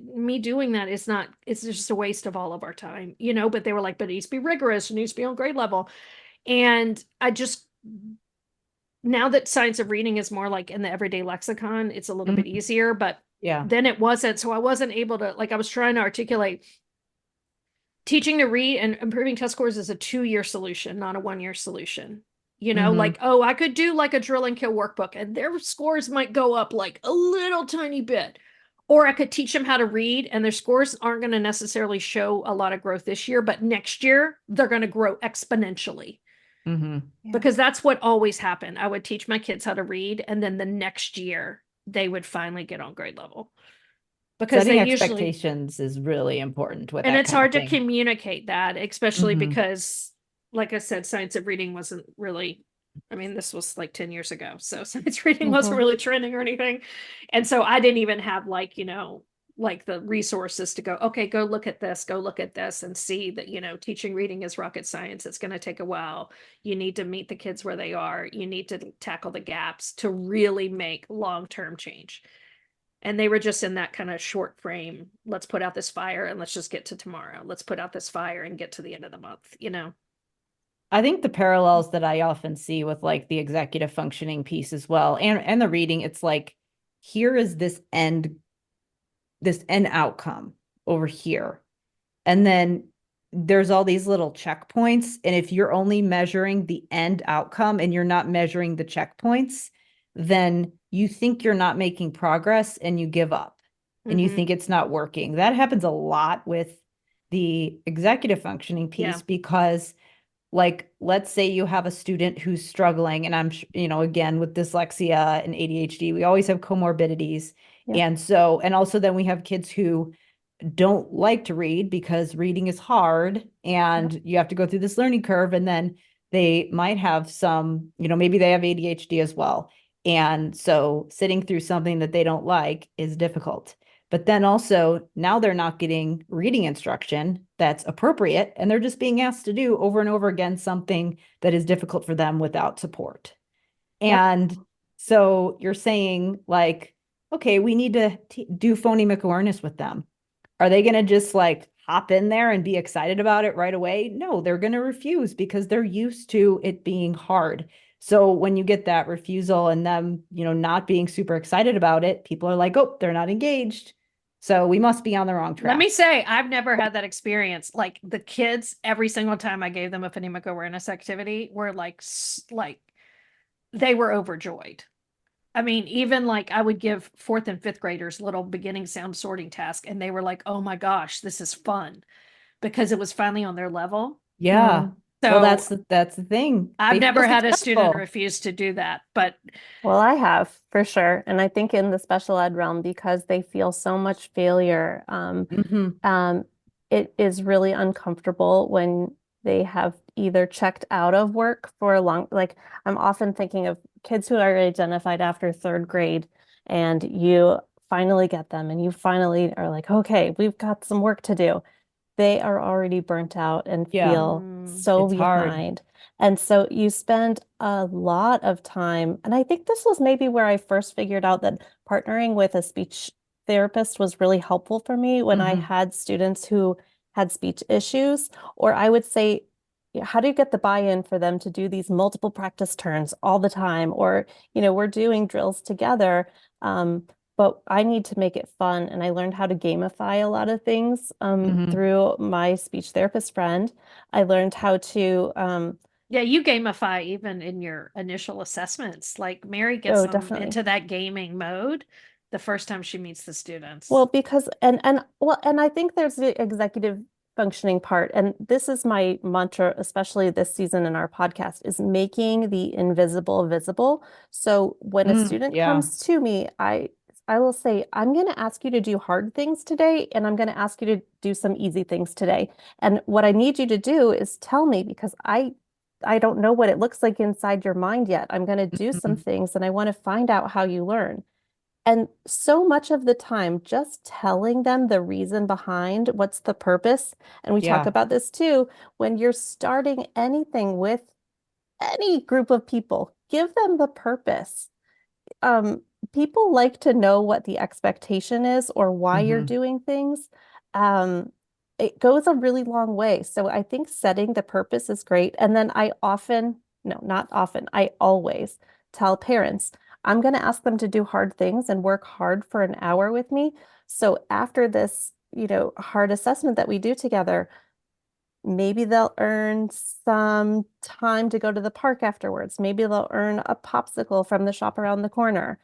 me doing that is not, it's just a waste of all of our time, but they were like, but it needs to be rigorous. It needs to be on grade level. And I just, now that science of reading is more like in the everyday lexicon, it's a little bit easier, but then it wasn't. So I wasn't able to, like, I was trying to articulate teaching to read and improving test scores is a 2-year solution, not a 1-year solution. Like, oh, I could do like a drill and kill workbook and their scores might go up like a little tiny bit. Or I could teach them how to read and their scores aren't going to necessarily show a lot of growth this year, but next year they're going to grow exponentially. Because that's what always happened. I would teach my kids how to read, and then the next year they would finally get on grade level. Because setting expectations is really important with that. And it's hard to communicate that, especially because, like I said, science of reading wasn't really. I mean, this was like 10 years ago, so science reading wasn't really trending or anything, and so I didn't even have like the resources to go, okay, go look at this and see that, teaching reading is rocket science. It's going to take a while. You need to meet the kids where they are. You need to tackle the gaps to really make long-term change. And they were just in that kind of short frame. Let's put out this fire and let's just get to tomorrow. Let's put out this fire and get to the end of the month, I think the parallels that I often see with like the executive functioning piece as well, and the reading, it's like, here is this end outcome over here. And then there's all these little checkpoints. And if you're only measuring the end outcome and you're not measuring the checkpoints, then you think you're not making progress and you give up and you think it's not working. That happens a lot with the executive functioning piece because like, let's say you have a student who's struggling, and I'm, again, with dyslexia and ADHD, we always have comorbidities. And so, and also then we have kids who don't like to read because reading is hard and you have to go through this learning curve. And then they might have some, maybe they have ADHD as well. And so sitting through something that they don't like is difficult. But then also now they're not getting reading instruction that's appropriate. And they're just being asked to do over and over again something that is difficult for them without support. And so you're saying like, okay, we need to do phonemic awareness with them. Are they going to just like hop in there and be excited about it right away? No, they're going to refuse because they're used to it being hard. So when you get that refusal and them, not being super excited about it, people are like, oh, they're not engaged. So we must be on the wrong track. Let me say, I've never had that experience. Like the kids, every single time I gave them a phonemic awareness activity were like they were overjoyed. I mean, even like I would give fourth and fifth graders little beginning sound sorting task, and they were like, "Oh my gosh, this is fun," because it was finally on their level. Yeah. Well, So that's the thing. I've They feel never had a student successful. refuse to do that, but Well, I have for sure. And I think in the special ed realm, because they feel so much failure, Hmm. it is really uncomfortable when they have either checked out of work for a long, like I'm often thinking of kids who are identified after third grade, and you finally get them and you finally are like, okay, we've got some work to do. They are already burnt out and Yeah. feel so It's hard. behind. And so you spend a lot of time, and I think this was maybe where I first figured out that partnering with a speech therapist was really helpful for me when I Hmm. had students who had speech issues, or I would say, how do you get the buy-in for them to do these multiple practice turns all the time? Or, we're doing drills together. But I need to make it fun. And I learned how to gamify a lot of things Hmm. through my speech therapist friend. I learned how to, yeah, you gamify even in your initial assessments. Like Mary gets oh, them definitely. into that gaming mode the first time she meets the students. Well, because, and I think there's the executive functioning part. And this is my mantra, especially this season in our podcast, is making the invisible visible. So when a student Yeah. comes to me, I will say, I'm going to ask you to do hard things today, and I'm going to ask you to do some easy things today. And what I need you to do is tell me, because I don't know what it looks like inside your mind yet. I'm going to do some Mhm. things and I want to find out how you learn. And so much of the time, just telling them the reason behind what's the purpose. And we talk Yeah. about this too, when you're starting anything with any group of people, give them the purpose. um, People like to know what the expectation is or why you're Hmm. doing things. Um, it goes a really long way. So I think setting the purpose is great. And then I often, no, not often, I always tell parents, I'm going to ask them to do hard things and work hard for an hour with me. So after this, hard assessment that we do together, maybe they'll earn some time to go to the park afterwards. Maybe they'll earn a popsicle from the shop around the corner.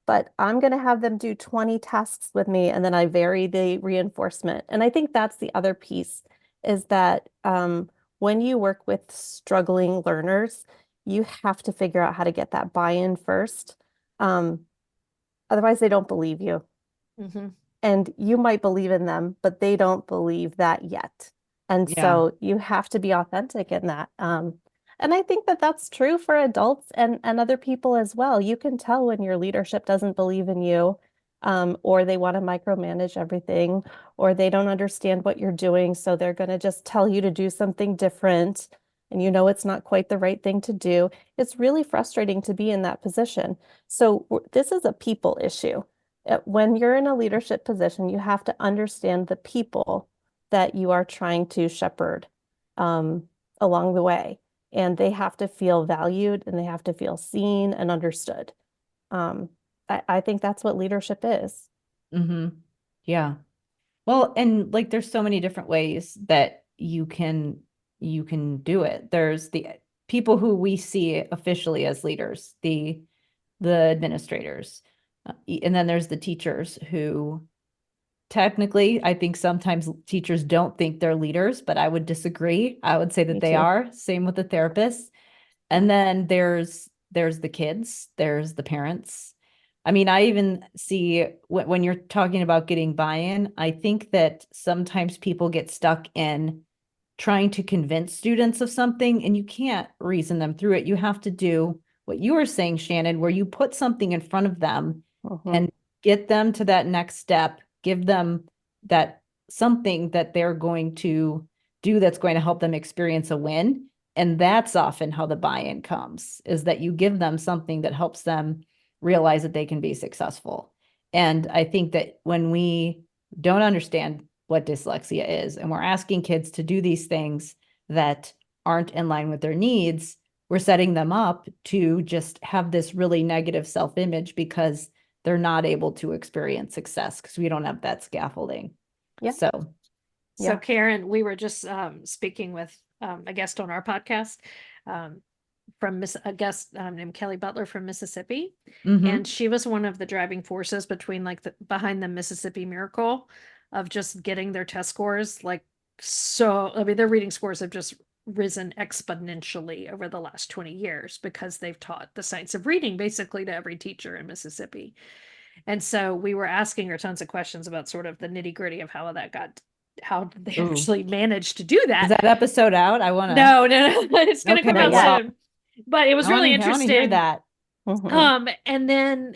But I'm going to have them do 20 tasks with me, and then I vary the reinforcement. And I think that's the other piece is that when you work with struggling learners, you have to figure out how to get that buy-in first. Um, Otherwise, they don't believe you. Mhm. And you might believe in them, but they don't believe that yet. And Yeah. so you have to be authentic in that. And I think that that's true for adults and other people as well. You can tell when your leadership doesn't believe in you, or they want to micromanage everything, or they don't understand what you're doing. So they're going to just tell you to do something different. And it's not quite the right thing to do. It's really frustrating to be in that position. So this is a people issue. When you're in a leadership position, you have to understand the people that you are trying to shepherd um, along the way. And they have to feel valued and they have to feel seen and understood. Um, I think that's what leadership is. Hmm. Yeah. Well, and like there's so many different ways that you can do it. There's the people who we see officially as leaders, the administrators. And then there's the teachers who technically, I think sometimes teachers don't think they're leaders, but I would disagree. I would say that Me they too. are. Same with the therapists. And then there's the kids, there's the parents. I mean, I even see when you're talking about getting buy-in, I think that sometimes people get stuck in trying to convince students of something and you can't reason them through it. You have to do what you were saying, Shannon, where you put something in front of them Mhm. and get them to that next step, give them that something that they're going to do that's going to help them experience a win. And that's often how the buy-in comes, is that you give them something that helps them realize that they can be successful. And I think that when we don't understand what dyslexia is and we're asking kids to do these things that aren't in line with their needs, we're setting them up to just have this really negative self-image because they're not able to experience success because we don't have that scaffolding. Yeah. So, So Yeah. Karen, we were just speaking with a guest on our podcast. Um, a guest named Kelly Butler from Mississippi. Mm-hmm. And she was one of the driving forces between behind the Mississippi Miracle of just getting their test scores. Their reading scores have just risen exponentially over the last 20 years because they've taught the science of reading basically to every teacher in Mississippi. And so we were asking her tons of questions about sort of the nitty gritty of how did they actually manage to do that? Is that episode out? I want to. No, it's going to come out soon. But it was really interesting. I want to hear that. And then,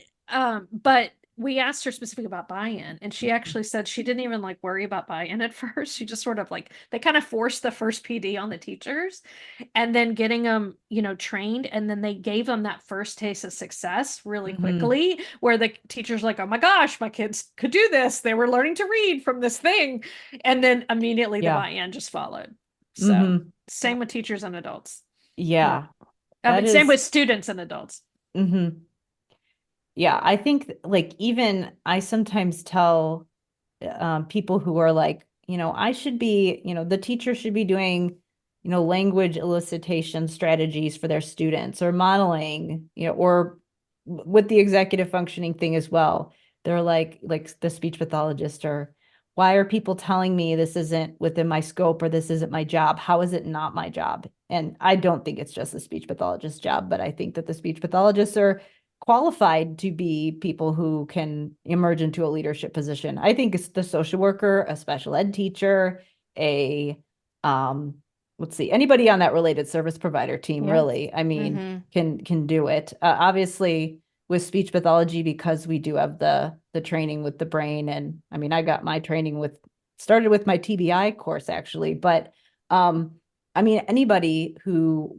but we asked her specifically about buy-in, and she actually said she didn't even worry about buy-in at first. She just sort of they kind of forced the first PD on the teachers, and then getting them, trained, and then they gave them that first taste of success really quickly, where the teachers oh my gosh, my kids could do this. They were learning to read from this thing, and then immediately the buy-in just followed. So same with teachers and adults. Yeah. Same with students and adults. Yeah, I think even I sometimes tell people who are I should be, the teacher should be doing, language elicitation strategies for their students or modeling, or with the executive functioning thing as well. They're like the speech pathologist, or why are people telling me this isn't within my scope or this isn't my job? How is it not my job? And I don't think it's just the speech pathologist's job, but I think that the speech pathologists are qualified to be people who can emerge into a leadership position. I think it's the social worker, a special ed teacher, anybody on that related service provider team, really, I mean, can do it. Obviously with speech pathology, because we do have the training with the brain. And I mean, I got my training started with my TBI course actually, but I mean, anybody who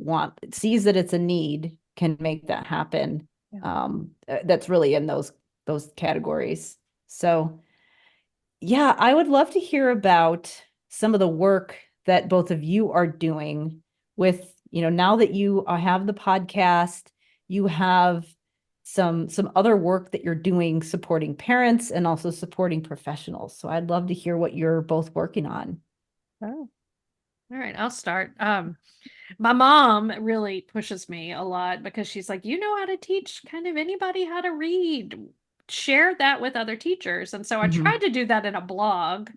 sees that it's a need can make that happen. That's really in those categories. So yeah, I would love to hear about some of the work that both of you are doing with, now that you have the podcast, you have some other work that you're doing supporting parents and also supporting professionals. So I'd love to hear what you're both working on. Oh. All right, I'll start. My mom really pushes me a lot because she's like, you know how to teach kind of anybody how to read. Share that with other teachers. And so I tried to do that in a blog.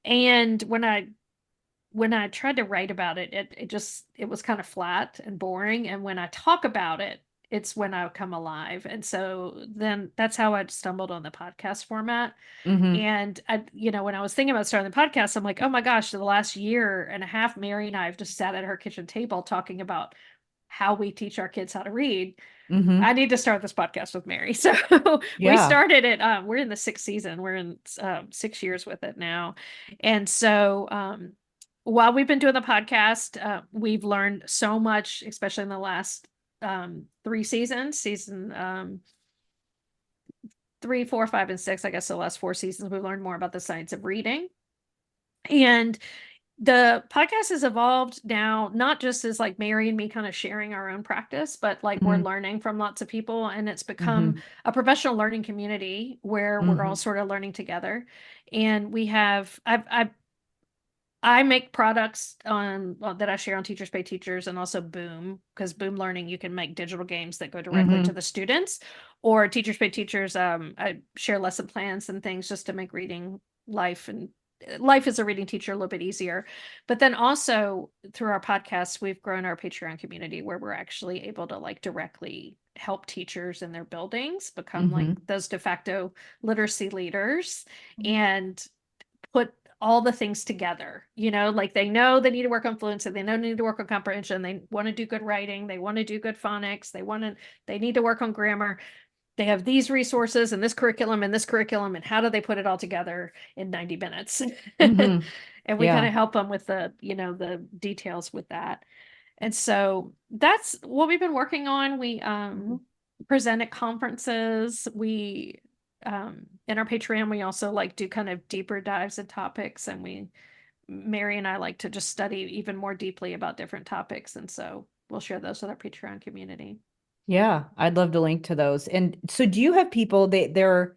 And when I tried to write about it, it was kind of flat and boring. And when I talk about it, it's when I come alive. And so then that's how I stumbled on the podcast format. And when I was thinking about starting the podcast, I'm like, oh my gosh, the last year and a half, Mary and I have just sat at her kitchen table talking about how we teach our kids how to read. I need to start this podcast with Mary. So we started it. We're in the 6th season. We're in 6 years with it now. And so while we've been doing the podcast, we've learned so much, especially in the last 3 seasons, season 3, 4, 5, and 6, I guess the last 4 seasons, we've learned more about the science of reading. And the podcast has evolved now, not just as Mary and me kind of sharing our own practice, but we're learning from lots of people, and it's become a professional learning community where we're all sort of learning together. And we have, I make products that I share on Teachers Pay Teachers, and also Boom, because Boom Learning, you can make digital games that go directly to the students, or Teachers Pay Teachers. I share lesson plans and things just to make reading life as a reading teacher a little bit easier. But then also through our podcast, we've grown our Patreon community where we're actually able to directly help teachers in their buildings become those de facto literacy leaders and put all the things together, they know they need to work on fluency, they know they need to work on comprehension, they want to do good writing, they want to do good phonics, they need to work on grammar. They have these resources and this curriculum, and how do they put it all together in 90 minutes? And we kind of help them with the details with that. And so that's what we've been working on. We present at conferences. We in our Patreon, we also do kind of deeper dives in topics, and Mary and I like to just study even more deeply about different topics. And so we'll share those with our Patreon community. Yeah, I'd love to link to those. And so do you have people they're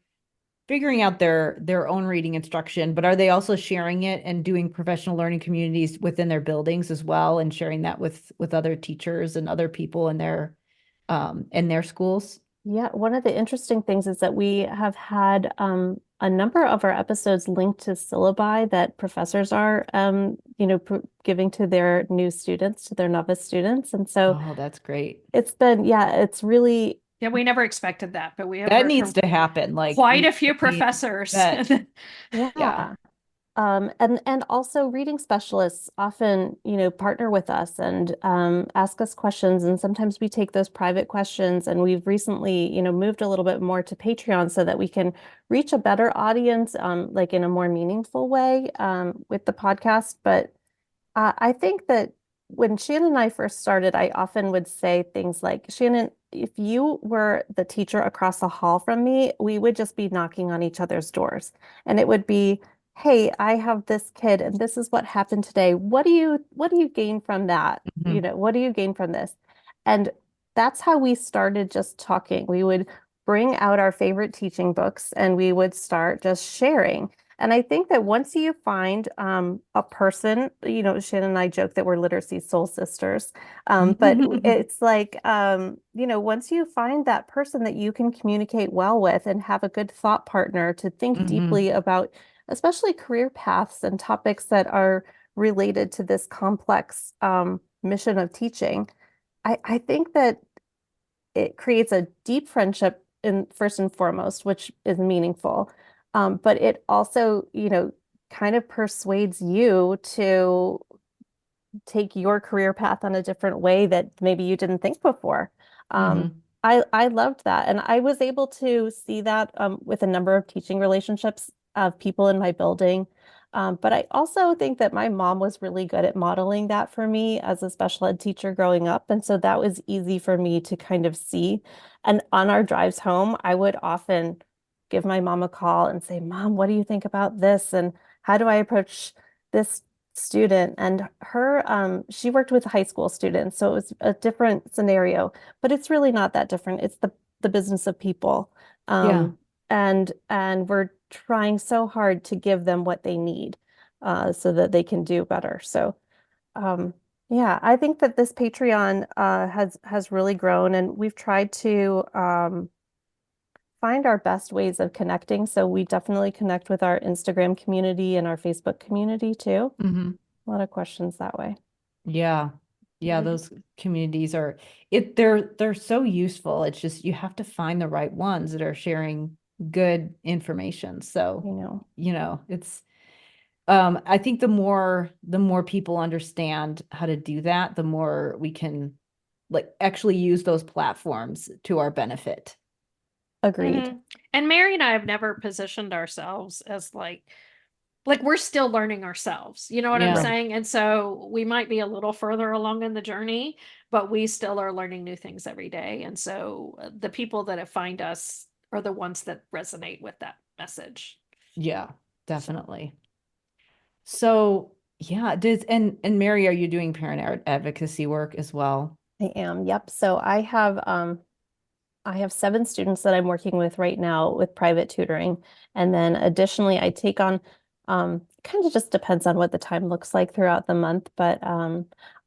figuring out their own reading instruction, but are they also sharing it and doing professional learning communities within their buildings as well, and sharing that with other teachers and other people in their schools? Yeah, one of the interesting things is that we have had a number of our episodes linked to syllabi that professors are, giving to their new students, to their novice students. And so Oh, that's great. it's been, yeah, it's really, Yeah, we never expected that, but we have That heard needs from to happen. Like quite a few we need professors. that. Yeah. yeah. And also reading specialists often, partner with us and ask us questions. And sometimes we take those private questions. And we've recently, moved a little bit more to Patreon so that we can reach a better audience, like in a more meaningful way, with the podcast. But I think that when Shannon and I first started, I often would say things like, Shannon, if you were the teacher across the hall from me, we would just be knocking on each other's doors. And it would be, hey, I have this kid and this is what happened today. What do you gain from that? Mhm. What do you gain from this? And that's how we started just talking. We would bring out our favorite teaching books and we would start just sharing. And I think that once you find a person, Shannon and I joke that we're literacy soul sisters, but it's like, once you find that person that you can communicate well with and have a good thought partner to think deeply about, especially career paths and topics that are related to this complex mission of teaching, I think that it creates a deep friendship in first and foremost, which is meaningful. But it also, kind of persuades you to take your career path on a different way that maybe you didn't think before. I loved that. And I was able to see that with a number of teaching relationships of people in my building. But I also think that my mom was really good at modeling that for me as a special ed teacher growing up. And so that was easy for me to kind of see. And on our drives home, I would often give my mom a call and say, Mom, what do you think about this? And how do I approach this student? And she worked with high school students, so it was a different scenario, but it's really not that different. It's the business of people. Yeah. And we're trying so hard to give them what they need, so that they can do better. So, yeah, I think that this Patreon has really grown, and we've tried to find our best ways of connecting. So we definitely connect with our Instagram community and our Facebook community too. Mm-hmm. A lot of questions that way. Yeah. Yeah, Mhm. those communities they're so useful. It's just you have to find the right ones that are sharing good information. So, it's I think the more people understand how to do that, the more we can like actually use those platforms to our benefit. Agreed. Mhm. And Mary and I have never positioned ourselves as like we're still learning ourselves. You know what I'm Yeah. saying? And so we might be a little further along in the journey, but we still are learning new things every day. And so the people that have find us are the ones that resonate with that message. Yeah, definitely. So, yeah, and Mary, are you doing parent advocacy work as well? I am. Yep. So I have 7 students that I'm working with right now with private tutoring. And then additionally, I take on, kind of just depends on what the time looks like throughout the month, but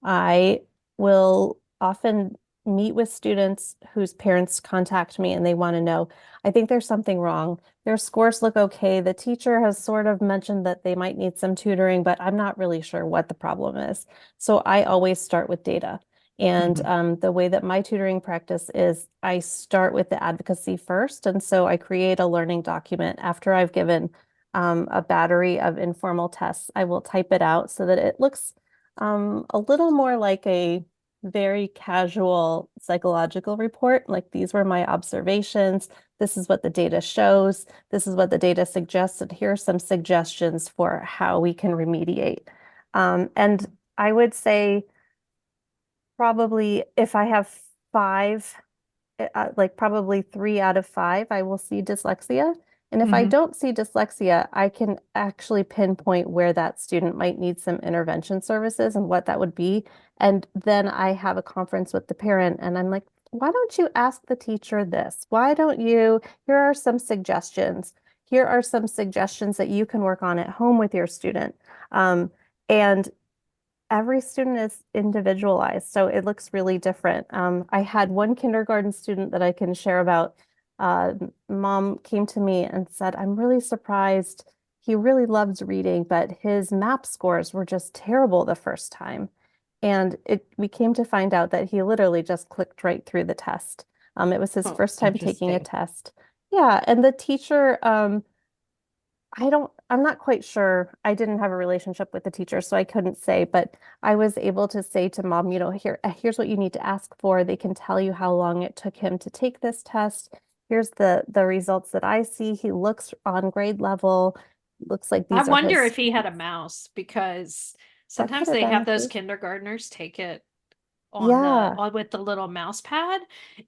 I will often meet with students whose parents contact me and they want to know, I think there's something wrong. Their scores look okay. The teacher has sort of mentioned that they might need some tutoring, but I'm not really sure what the problem is. So I always start with data. And the way that my tutoring practice is, I start with the advocacy first. And so I create a learning document after I've given a battery of informal tests. I will type it out so that it looks a little more like a very casual psychological report. Like, these were my observations. This is what the data shows. This is what the data suggests. And here are some suggestions for how we can remediate. And I would say, probably if I have 5, like probably 3 out of 5, I will see dyslexia. And if I don't see dyslexia, I can actually pinpoint where that student might need some intervention services and what that would be. And then I have a conference with the parent and I'm like, why don't you ask the teacher this? Why don't you, here are some suggestions. here are some suggestions that you can work on at home with your student. And every student is individualized, so it looks really different. I had one kindergarten student that I can share about. Mom came to me and said, I'm really surprised. He really loves reading, but his MAP scores were just terrible the first time. And we came to find out that he literally just clicked right through the test. It was his first time taking a test. Yeah, and the teacher, I'm not quite sure. I didn't have a relationship with the teacher, so I couldn't say, but I was able to say to mom, here's what you need to ask for. They can tell you how long it took him to take this test. Here's the results that I see. He looks on grade level. Looks like I these are wonder his. if he had a mouse, because That could sometimes have they been have the those case. kindergartners take it Yeah, with the little mouse pad,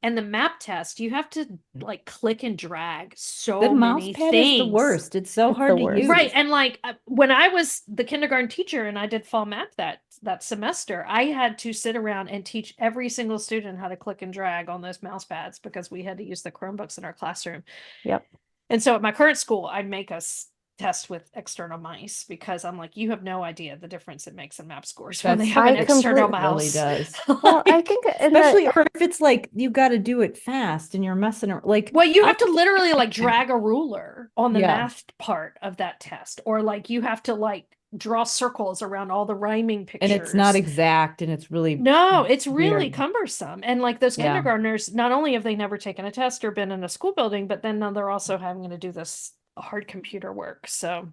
and the map test, you have to like click and drag The so mouse many pad is the things. worst. It's so It's hard the to worst. use. Right. And like when I was the kindergarten teacher and I did fall map that semester, I had to sit around and teach every single student how to click and drag on those mouse pads because we had to use the Chromebooks in our classroom. Yep. And so at my current school, I'd make us test with external mice because I'm like, you have no idea the difference it makes in map scores when they have an external Really mouse. does. Well, I Like, think Especially or if it's like you got to do it fast and you're messing around. Like, well, you I have to don't literally like drag a ruler on the Yeah. math part of that test, or like you have to like draw circles around all the rhyming and it's not pictures. exact and it's really No, it's really weird. cumbersome. And like those Yeah. kindergartners, not only have they never taken a test or been in a school building, but then now they're also having to do this hard computer work. So,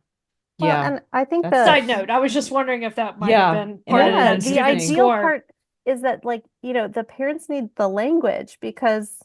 Well, Yeah. and I think That's- side note, I was just wondering if that might Yeah, have been and part of that is that the student interesting. ideal score. part is that, like, the parents need the language because,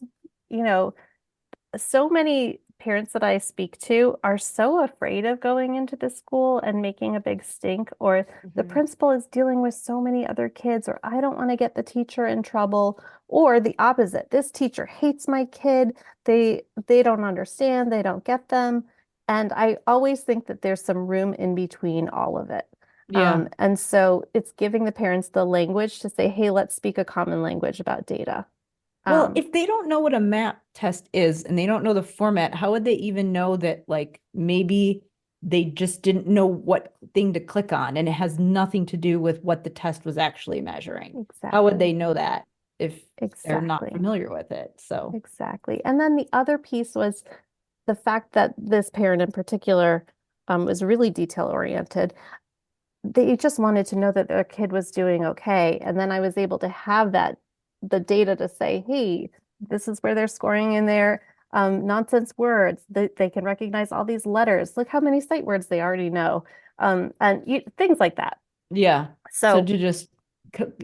so many parents that I speak to are so afraid of going into the school and making a big stink, or the Mhm. principal is dealing with so many other kids, or I don't want to get the teacher in trouble, or the opposite. This teacher hates my kid. They don't understand, they don't get them. And I always think that there's some room in between all of it. Yeah. And so it's giving the parents the language to say, hey, let's speak a common language about data. Well, if they don't know what a map test is and they don't know the format, how would they even know that, like, maybe they just didn't know what thing to click on and it has nothing to do with what the test was actually measuring? How would they know that if they're not Exactly. familiar with it? So, Exactly. And then the other piece was the fact that this parent in particular was really detail oriented. They just wanted to know that their kid was doing okay. And then I was able to have the data to say, hey, this is where they're scoring in their nonsense words. They can recognize all these letters. Look how many sight words they already know. And things like that. yeah. So So to just, put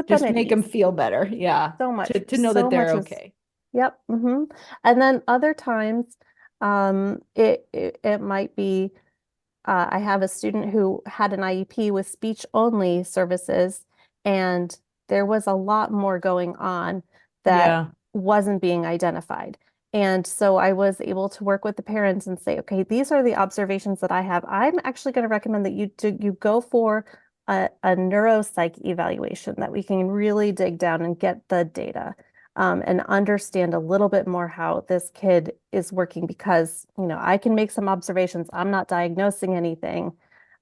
just them at make them ease. feel better. Yeah. So much. To know so that they're much is, okay. Yep. And then other times, it might be, I have a student who had an IEP with speech only services, and there was a lot more going on that Yeah. wasn't being identified. And so I was able to work with the parents and say, okay, these are the observations that I have. I'm actually going to recommend that you go for a neuropsych evaluation, that we can really dig down and get the data. And understand a little bit more how this kid is working, because, I can make some observations. I'm not diagnosing anything.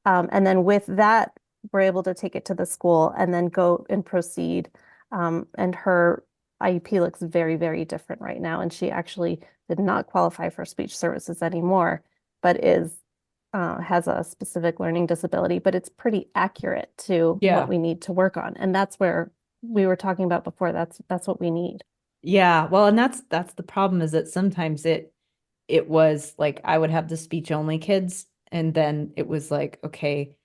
And then with that, we're able to take it to the school and then go and proceed. And her IEP looks very, very different right now. And she actually did not qualify for speech services anymore, but has a specific learning disability, but it's pretty accurate to Yeah. what we need to work on. And that's where we were talking about before. That's what we need. Yeah. Well, and that's the problem, is that sometimes it was like I would have the speech only kids, and then it was like, okay,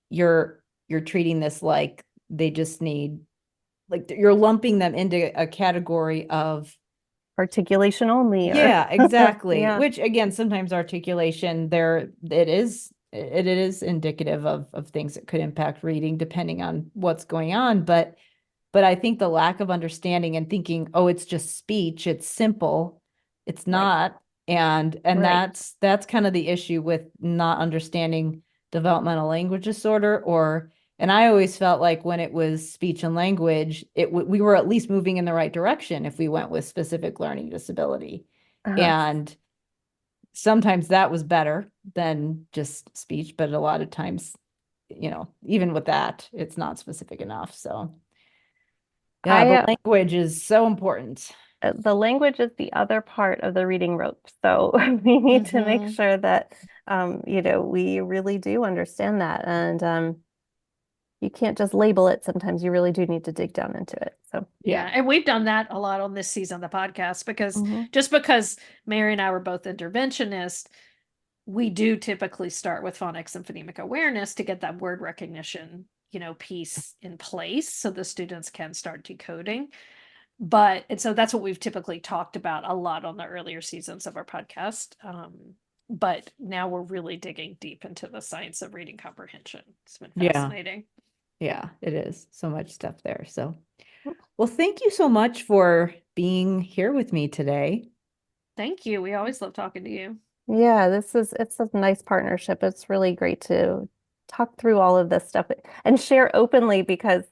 you're treating this like they just need, like, you're lumping them into a category of Articulation only, or yeah, exactly. Yeah. Which again, sometimes articulation it is indicative of things that could impact reading depending on what's going on. But I think the lack of understanding and thinking, oh, it's just speech, it's simple. It's not. And Right. that's kind of the issue with not understanding developmental language disorder, and I always felt like when it was speech and language, we were at least moving in the right direction if we went with specific learning disability. Uh-huh. And sometimes that was better than just speech, but a lot of times, even with that, it's not specific enough. So yeah, the language is so important. The language is the other part of the reading rope. So we need to make sure that, we really do understand that. And you can't just label it. Sometimes you really do need to dig down into it. So yeah. And we've done that a lot on this season of the podcast because just because Mary and I were both interventionists, we do typically start with phonics and phonemic awareness to get that word recognition, piece in place so the students can start decoding. And so that's what we've typically talked about a lot on the earlier seasons of our podcast. But now we're really digging deep into the science of reading comprehension. It's been fascinating. Yeah, it is. So much stuff there. So, well, thank you so much for being here with me today. Thank you. We always love talking to you. Yeah, it's a nice partnership. It's really great to talk through all of this stuff and share openly because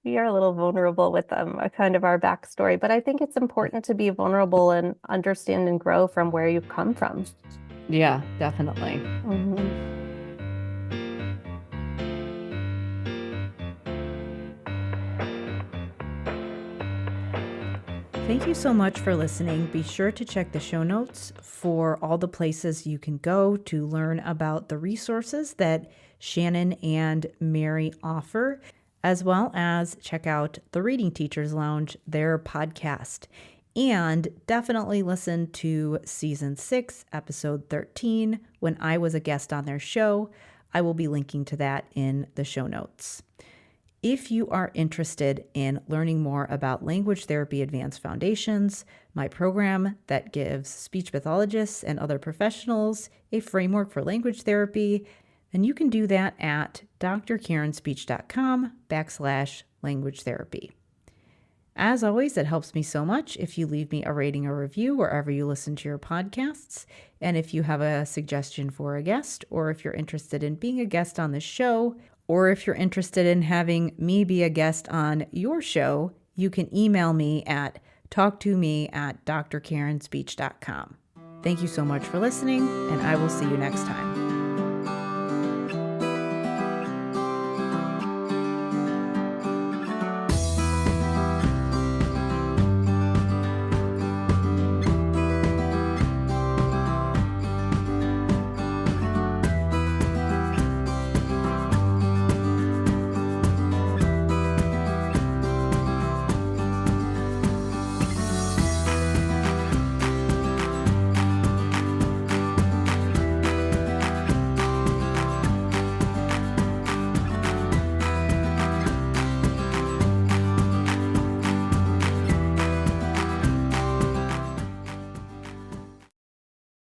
we are a little vulnerable with a kind of our backstory, but I think it's important to be vulnerable and understand and grow from where you've come from. Yeah, definitely. Thank you so much for listening. Be sure to check the show notes for all the places you can go to learn about the resources that Shannon and Mary offer, as well as check out the Reading Teachers Lounge, their podcast. And definitely listen to season 6, episode 13, when I was a guest on their show. I will be linking to that in the show notes. If you are interested in learning more about Language Therapy Advanced Foundations, my program that gives speech pathologists and other professionals a framework for language therapy, then you can do that at drkarenspeech.com/language therapy. As always, it helps me so much if you leave me a rating or review wherever you listen to your podcasts. And if you have a suggestion for a guest, or if you're interested in being a guest on the show, or if you're interested in having me be a guest on your show, you can email me at talktome@drkarenspeech.com. Thank you so much for listening, and I will see you next time.